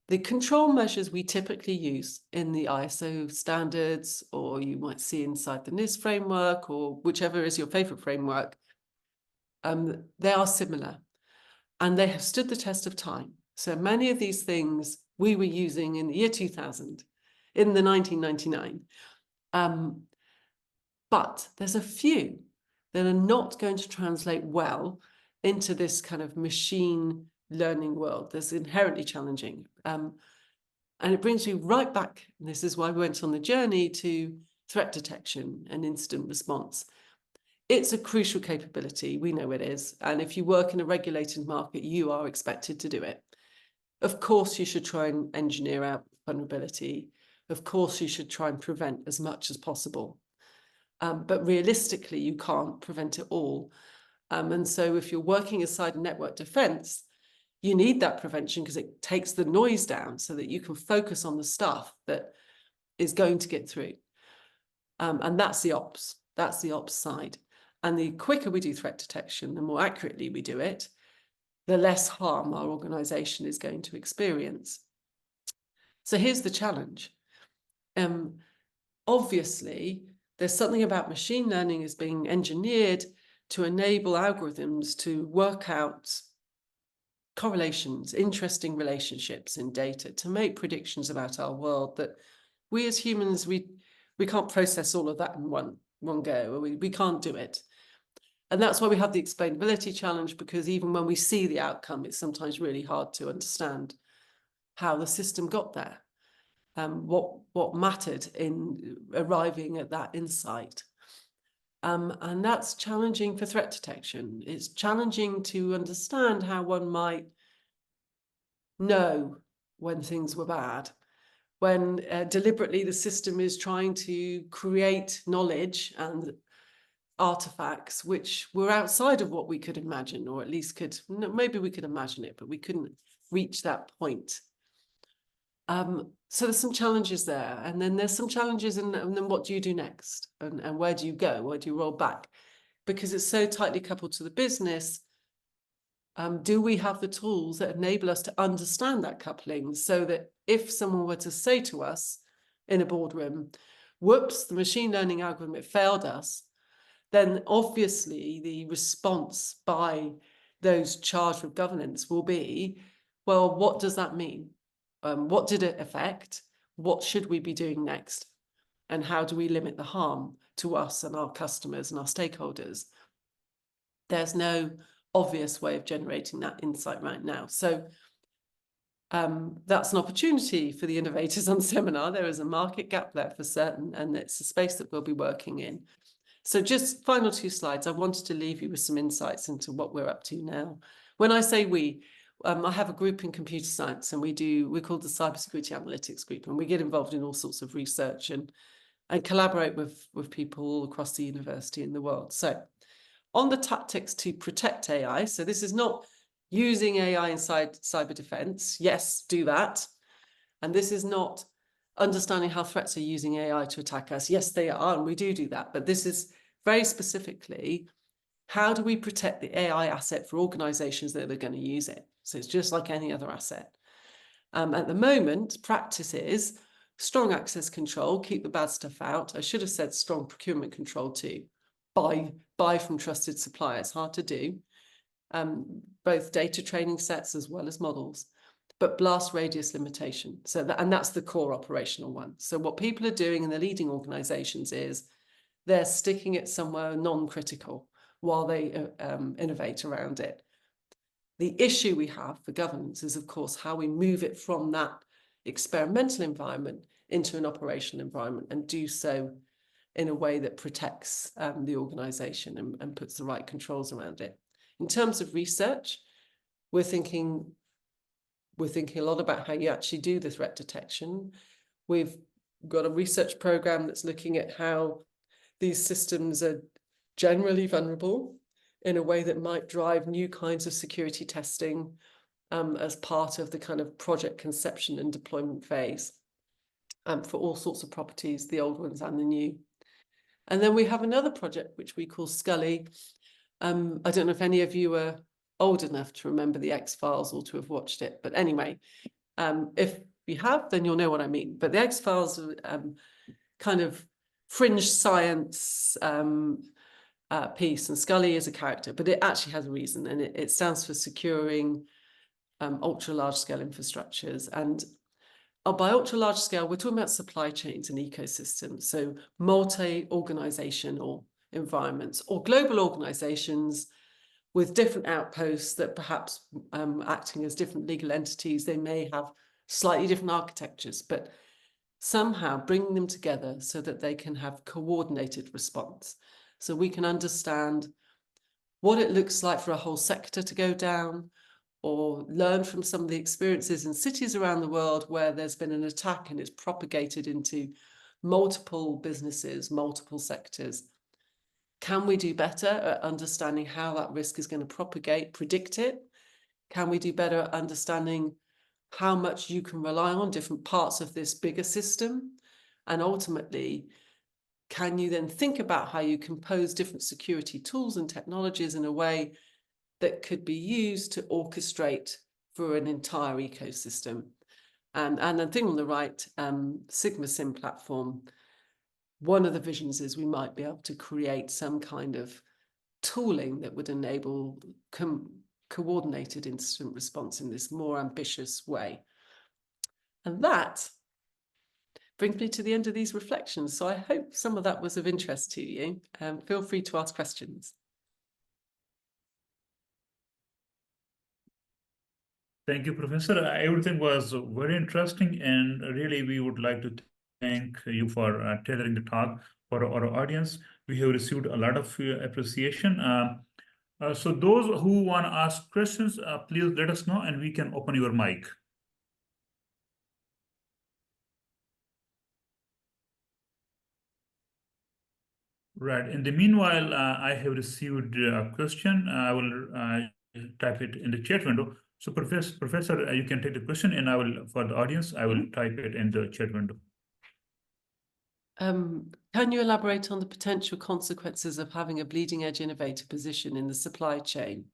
The control measures we typically use in the ISO standards, or you might see inside the NIST framework, or whichever is your favorite framework, they are similar and they have stood the test of time. So many of these things we were using in the year 2000, in the 1999. But there's a few that are not going to translate well into this kind of machine learning world that's inherently challenging. And it brings me right back, and this is why we went on the journey, to threat detection and incident response. It's a crucial capability, we know it is, and if you work in a regulated market, you are expected to do it. Of course, you should try and engineer out vulnerability. Of course, you should try and prevent as much as possible. But realistically, you can't prevent it all. And so if you're working inside network defense, you need that prevention because it takes the noise down so that you can focus on the stuff that is going to get through. And that's the ops side. And the quicker we do threat detection, the more accurately we do it, the less harm our organization is going to experience. So here's the challenge. Obviously, there's something about machine learning is being engineered to enable algorithms to work out correlations, interesting relationships in data, to make predictions about our world that we as humans, we can't process all of that in one go. We can't do it. And that's why we have the explainability challenge, because even when we see the outcome, it's sometimes really hard to understand how the system got there, what mattered in arriving at that insight. And that's challenging for threat detection. It's challenging to understand how one might know when things were bad, when deliberately the system is trying to create knowledge and artifacts which were outside of what we could imagine, or at least maybe we could imagine it, but we couldn't reach that point. So there's some challenges there, and then there's some challenges and then what do you do next, and where do you go, where do you roll back, because it's so tightly coupled to the business. Do we have the tools that enable us to understand that coupling, so that if someone were to say to us in a boardroom, whoops, the machine learning algorithm, it failed us, then obviously the response by those charged with governance will be, well, what does that mean? What did it affect? What should we be doing next? And how do we limit the harm to us and our customers and our stakeholders? There's no obvious way of generating that insight right now. So that's an opportunity for the innovators on the seminar. There is a market gap there for certain, and it's a space that we'll be working in. So just final two slides, I wanted to leave you with some insights into what we're up to now. When I say we, I have a group in computer science, and we're called the Cybersecurity Analytics Group, and we get involved in all sorts of research and and collaborate with people all across the university and the world. So on the tactics to protect AI, so this is not using AI inside cyber defense. Yes, do that. And this is not understanding how threats are using AI to attack us. Yes, they are, and we do that. But this is very specifically, how do we protect the AI asset for organizations that are going to use it? So it's just like any other asset. At the moment, practice is strong access control, keep the bad stuff out. I should have said strong procurement control too. Buy from trusted suppliers, hard to do. Both data training sets as well as models, but blast radius limitation. So and that's the core operational one. So what people are doing in the leading organizations is they're sticking it somewhere non-critical while they innovate around it. The issue we have for governance is, of course, how we move it from that experimental environment into an operational environment and do so in a way that protects the organization and puts the right controls around it. In terms of research, we're thinking a lot about how you actually do the threat detection. We've got a research program that's looking at how these systems are generally vulnerable in a way that might drive new kinds of security testing as part of the kind of project conception and deployment phase for all sorts of properties, the old ones and the new. And then we have another project which we call Scully. I don't know if any of you are old enough to remember the X-Files or to have watched it, but anyway, if you have, then you'll know what I mean. But the X-Files kind of fringe science piece, and Scully is a character, but it actually has a reason, and it stands for securing ultra large scale infrastructures. And by ultra large scale, we're talking about supply chains and ecosystems, so multi-organizational environments or global organizations with different outposts that perhaps acting as different legal entities. They may have slightly different architectures, but somehow bringing them together so that they can have coordinated response. So we can understand what it looks like for a whole sector to go down, or learn from some of the experiences in cities around the world where there's been an attack and it's propagated into multiple businesses, multiple sectors. Can we do better at understanding how that risk is going to propagate, predict it? Can we do better at understanding how much you can rely on different parts of this bigger system? And ultimately, can you then think about how you compose different security tools and technologies in a way that could be used to orchestrate for an entire ecosystem? And the thing on the right, Sigma Sim platform, one of the visions is we might be able to create some kind of tooling that would enable coordinated incident response in this more ambitious way. And that brings me to the end of these reflections. So I hope some of that was of interest to you. Feel free to ask questions. Thank you, Professor. Everything was very interesting, and really we would like to thank you for tailoring the talk for our audience. We have received a lot of appreciation. So those who want to ask questions, please let us know and we can open your mic. Right. In the meanwhile, I have received a question. I will type it in the chat window. So Professor, you can take the question, and I will, for the audience, I will type it in the chat window. Can you elaborate on the potential consequences of having a bleeding edge innovator position in the supply chain?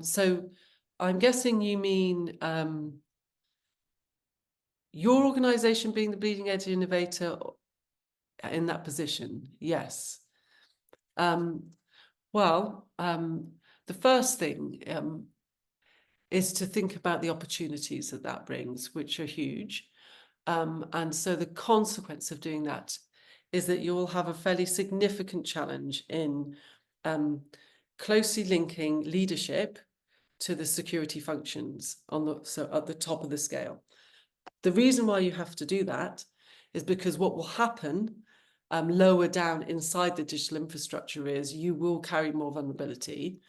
So I'm guessing you mean your organization being the bleeding edge innovator in that position? Yes. Well, the first thing is to think about the opportunities that that brings, which are huge. And so the consequence of doing that is that you will have a fairly significant challenge in closely linking leadership to the security functions so at the top of the scale. The reason why you have to do that is because what will happen lower down inside the digital infrastructure is you will carry more vulnerability.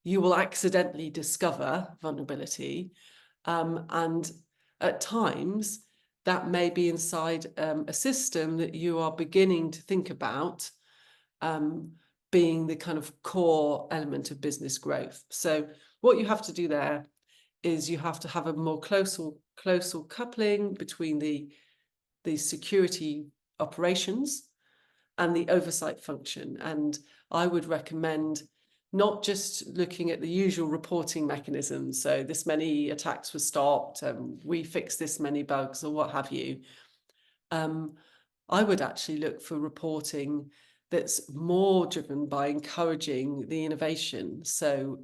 You will accidentally discover vulnerability. And at times, that may be inside a system that you are beginning to think about being the kind of core element of business growth. So what you have to do there is you have to have a more closer coupling between the security operations and the oversight function. And I would recommend not just looking at the usual reporting mechanisms. So this many attacks were stopped, we fixed this many bugs or what have you. I would actually look for reporting that's more driven by encouraging the innovation. So,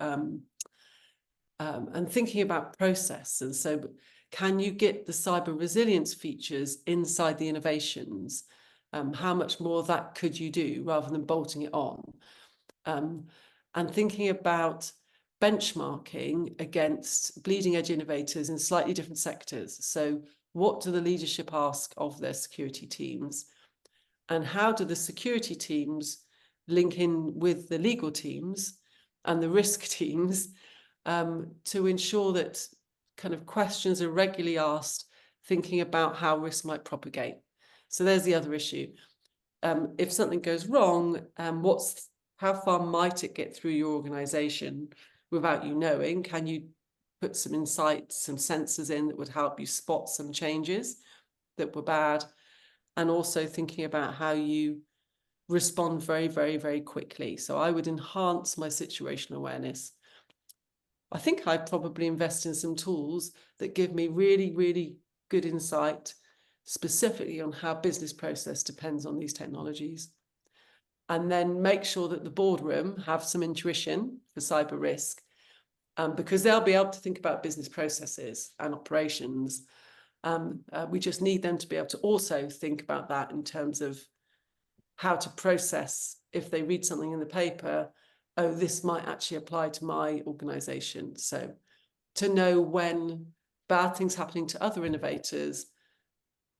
and thinking about process. And so can you get the cyber resilience features inside the innovations? How much more of that could you do rather than bolting it on? And thinking about benchmarking against bleeding edge innovators in slightly different sectors. So what do the leadership ask of their security teams? And how do the security teams link in with the legal teams and the risk teams to ensure that kind of questions are regularly asked, thinking about how risk might propagate? So there's the other issue. If something goes wrong, how far might it get through your organization without you knowing? Can you put some insights, some sensors in that would help you spot some changes that were bad? And also thinking about how you respond very, very, very quickly. So I would enhance my situational awareness. I think I'd probably invest in some tools that give me really, really good insight, specifically on how business process depends on these technologies. And then make sure that the boardroom have some intuition for cyber risk, because they'll be able to think about business processes and operations. We just need them to be able to also think about that in terms of how to process if they read something in the paper, oh, this might actually apply to my organization. So to know when bad things happening to other innovators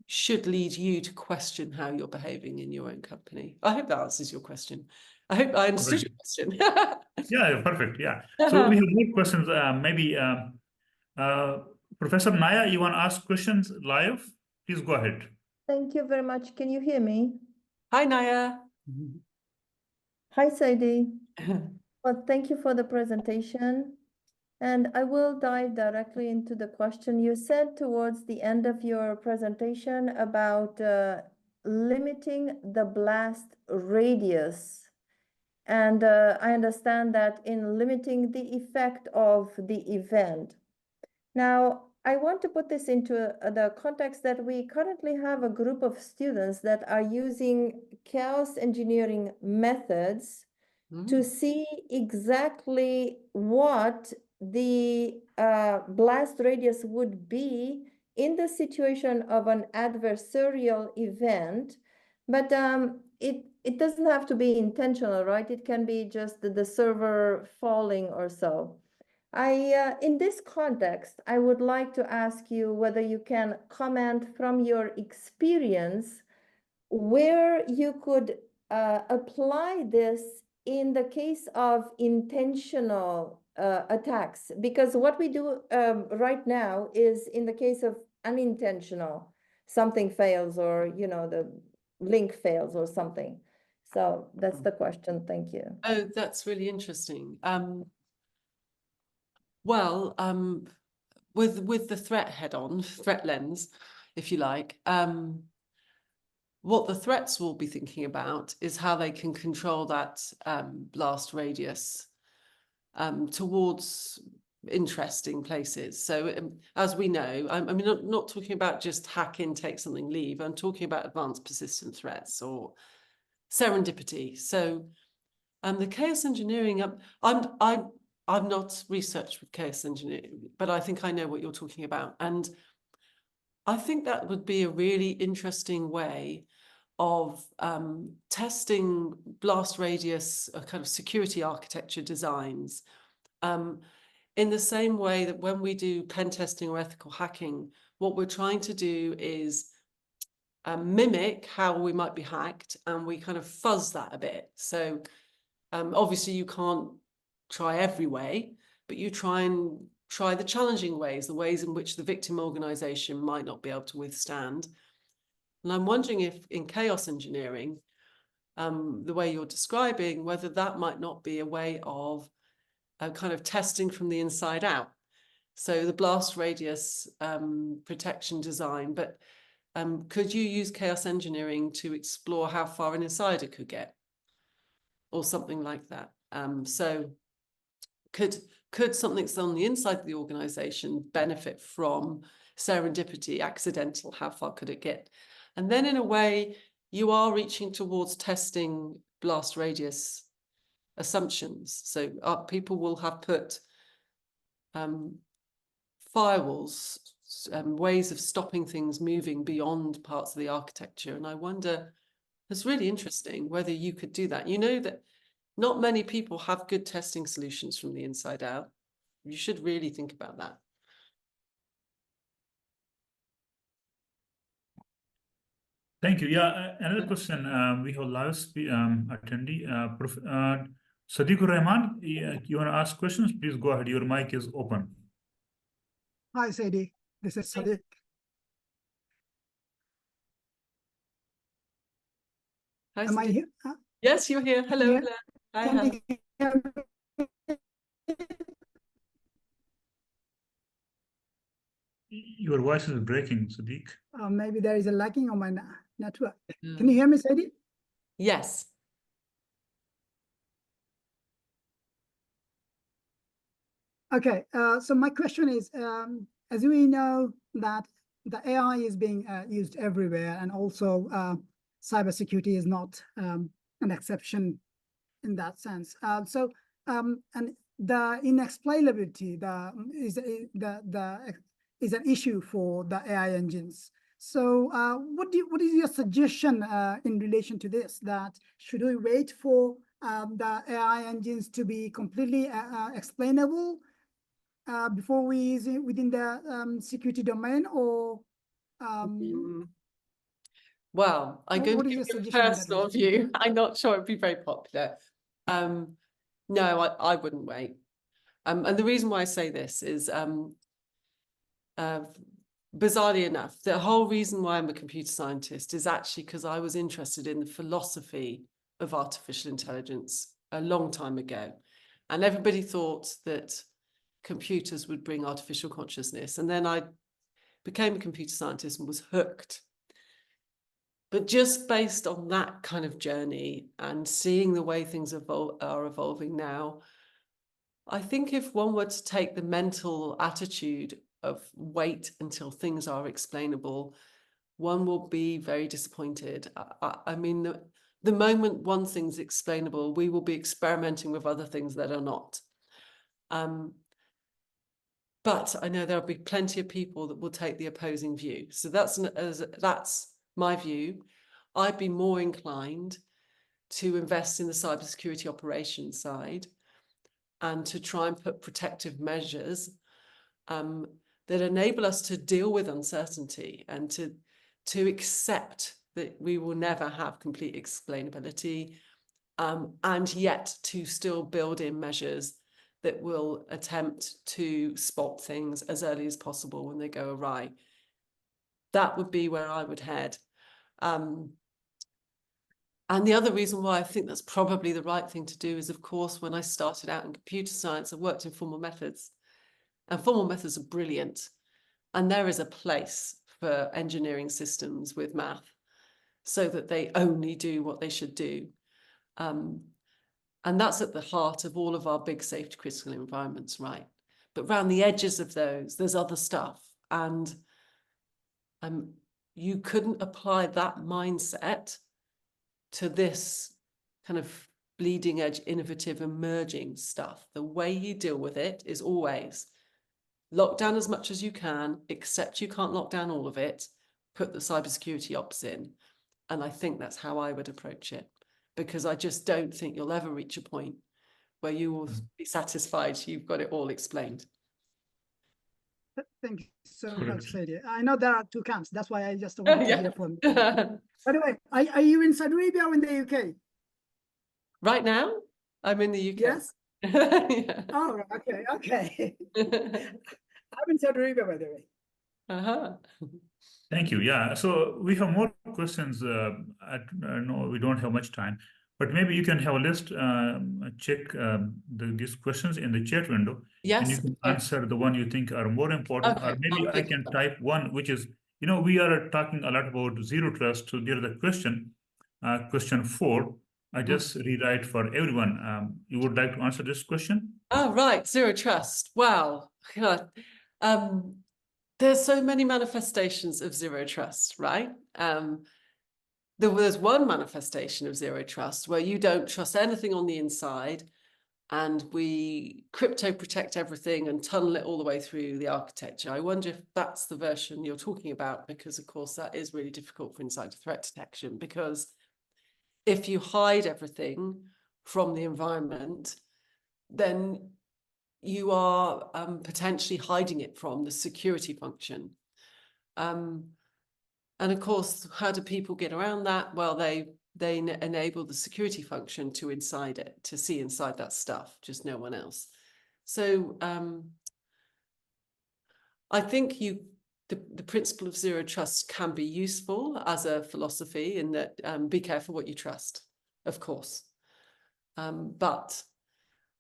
should lead you to question how you're behaving in your own company. I hope that answers your question. I hope I understood your question. Yeah, perfect. Yeah. So we have more questions. Maybe Professor Naya, you want to ask questions live? Please go ahead. Thank you very much. Can you hear me? Hi, Naya. Hi, Sadie. Well, thank you for the presentation. And I will dive directly into the question. You said towards the end of your presentation about limiting the blast radius. And I understand that in limiting the effect of the event. Now, I want to put this into the context that we currently have a group of students that are using chaos engineering methods to see exactly what the blast radius would be in the situation of an adversarial event. But it doesn't have to be intentional, right? It can be just the server falling or so. In this context, I would like to ask you whether you can comment from your experience where you could apply this in the case of intentional attacks, because what we do right now is in the case of unintentional, something fails or, you know, the link fails or something. So that's the question. Thank you. Oh, that's really interesting. With the threat lens, if you like, what the threats will be thinking about is how they can control that blast radius towards interesting places. So as we know, I mean, not talking about just hack in, take something, leave. I'm talking about advanced persistent threats or serendipity. So the chaos engineering, I've not researched with chaos engineering, but I think I know what you're talking about. And I think that would be a really interesting way of testing blast radius, kind of security architecture designs, in the same way that when we do pen testing or ethical hacking, what we're trying to do is mimic how we might be hacked, and we kind of fuzz that a bit. So obviously you can't try every way, but you try and try the challenging ways, the ways in which the victim organization might not be able to withstand. And I'm wondering if in chaos engineering, the way you're describing, whether that might not be a way of kind of testing from the inside out. So the blast radius protection design, but could you use chaos engineering to explore how far an insider could get? Or something like that. So could something that's on the inside of the organization benefit from serendipity, accidental? How far could it get? And then in a way, you are reaching towards testing blast radius assumptions. So people will have put firewalls, ways of stopping things moving beyond parts of the architecture. And I wonder, it's really interesting whether you could do that. You know that not many people have good testing solutions from the inside out. You should really think about that. Thank you. Yeah, another question. We have live attendee, Prof. Sadiq Rahman. You want to ask questions? Please go ahead. Your mic is open. Hi, Sadie. This is Sadiq. Hi, Am I Sadie. here? Yes, you're here. Hello. Yeah. Hello. Hi, Can hi. you hear me? Your voice is breaking, Sadiq. Maybe there is a lagging on my network. Yeah. Can you hear me, Sadie? Yes. Okay. So my question is, as we know that the AI is being used everywhere, and also cybersecurity is not an exception in that sense. And the inexplainability is an issue for the AI engines. So what is your suggestion in relation to this? That should we wait for the AI engines to be completely explainable before we use it within the security domain, or Well, I'm going to give you a personal view. I'm not sure it'd be very popular. No, I wouldn't wait. And the reason why I say this is, bizarrely enough, the whole reason why I'm a computer scientist is actually because I was interested in the philosophy of artificial intelligence a long time ago. And everybody thought that computers would bring artificial consciousness. And then I became a computer scientist and was hooked. But just based on that kind of journey and seeing the way things are evolving now, I think if one were to take the mental attitude of wait until things are explainable, one will be very disappointed. I mean, the moment one thing's explainable, we will be experimenting with other things that are not. But I know there'll be plenty of people that will take the opposing view. So that's my view. I'd be more inclined to invest in the cybersecurity operations side and to try and put protective measures that enable us to deal with uncertainty and to accept that we will never have complete explainability, and yet to still build in measures that will attempt to spot things as early as possible when they go awry. That would be where I would head. And the other reason why I think that's probably the right thing to do is, of course, when I started out in computer science, I worked in formal methods. And formal methods are brilliant. And there is a place for engineering systems with math so that they only do what they should do. And that's at the heart of all of our big safety critical environments, right? But around the edges of those, there's other stuff. And you couldn't apply that mindset to this kind of bleeding edge, innovative, emerging stuff. The way you deal with it is always lock down as much as you can, except you can't lock down all of it, put the cybersecurity ops in. And I think that's how I would approach it, because I just don't think you'll ever reach a point where you will be satisfied you've got it all explained. Thank you so much, Sadie. I know there are two camps. That's why I just want to hear from you. By the way, are you in Saudi Arabia or in the UK? Right now, I'm in the UK. Yes. Yeah. Oh, okay, okay. I'm in Saudi Arabia, by the way. Uh-huh. Thank you. Yeah, so we have more questions. No, we don't have much time, but maybe you can have a list, check these questions in the chat window, and you Yes. can Okay. answer the one you think are more important, or Okay, maybe I'll I pick can up. type one, which is, we are talking a lot about zero trust. So there's the question, question 4. I just rewrite for everyone. You would like to answer this question? Oh, right. Zero trust. Wow. God. There's so many manifestations of zero trust, right? There's one manifestation of zero trust where you don't trust anything on the inside, and we crypto protect everything and tunnel it all the way through the architecture. I wonder if that's the version you're talking about, because of course that is really difficult for insider threat detection, because if you hide everything from the environment, then you are potentially hiding it from the security function. And of course, how do people get around that? Well, they enable the security function to see inside that stuff, just no one else. So I think the principle of zero trust can be useful as a philosophy, in that be careful what you trust, of course. But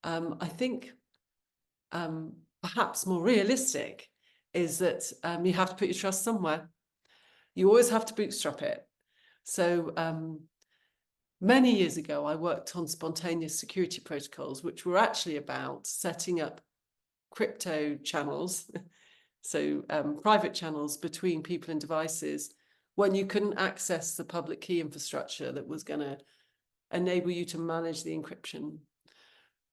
I think perhaps more realistic is that you have to put your trust somewhere. You always have to bootstrap it. So many years ago, I worked on spontaneous security protocols, which were actually about setting up crypto channels, so private channels between people and devices, when you couldn't access the public key infrastructure that was going to enable you to manage the encryption.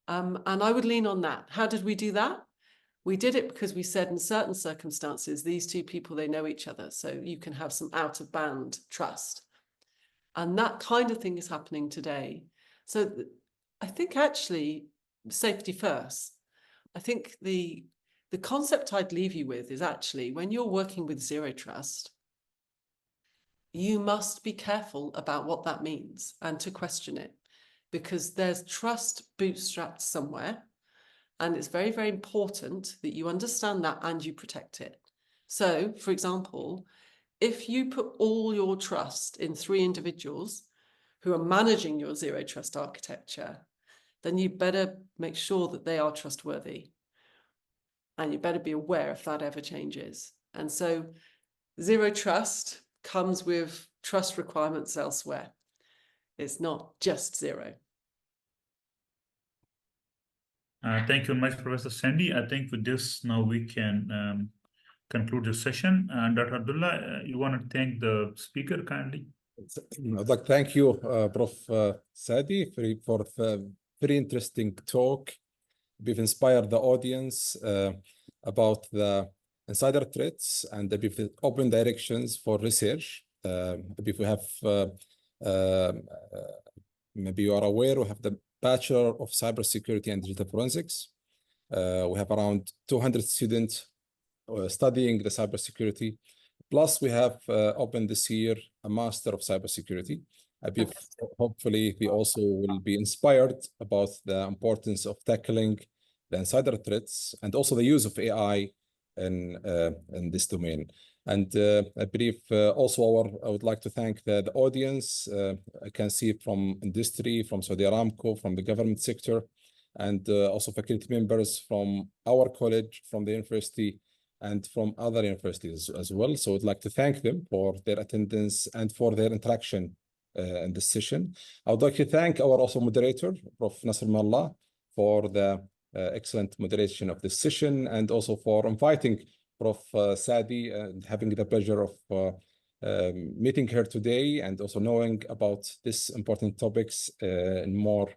And I would lean on that. How did we do that? We did it because we said in certain circumstances, these two people, they know each other, so you can have some out-of-band trust. And that kind of thing is happening today. So I think actually safety first. I think the concept I'd leave you with is actually, when you're working with zero trust, you must be careful about what that means and to question it, because there's trust bootstrapped somewhere. And it's very, very important that you understand that and you protect it. So, for example, if you put all your trust in 3 individuals who are managing your zero trust architecture, then you better make sure that they are trustworthy. And you better be aware if that ever changes. And so zero trust comes with trust requirements elsewhere. It's not just zero. Thank you very much, Professor Sandy. I think with this, now we can conclude the session. Dr. Abdullah, you want to thank the speaker kindly? I'd like to thank you, Prof. Sadie, for a very interesting talk. We've inspired the audience about the insider threats, and we've opened directions for research. If we have, maybe you are aware, we have the Bachelor of Cybersecurity and Digital Forensics. We have around 200 students studying the cybersecurity. Plus, we have opened this year a Master of Cybersecurity. Hopefully, we also will be inspired about the importance of tackling the insider threats and also the use of AI in this domain. And I believe also I would like to thank the audience. I can see from industry, from Saudi Aramco, from the government sector, and also faculty members from our college, from the university, and from other universities as well. So I'd like to thank them for their attendance and for their interaction in this session. I would like to thank our also moderator, Prof. Nasr Mallah, for the excellent moderation of this session, and also for inviting Prof. Sadie and having the pleasure of meeting her today, and also knowing about these important topics in more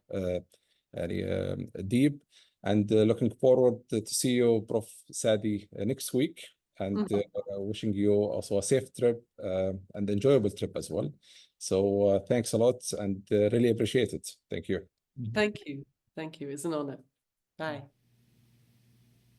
deep. And looking forward to see you, Prof. Sadie, next week, and wishing you also a safe trip and enjoyable trip as well. So thanks a lot, and really appreciate it. Thank you. Thank you. Thank you. It's an honor. Bye.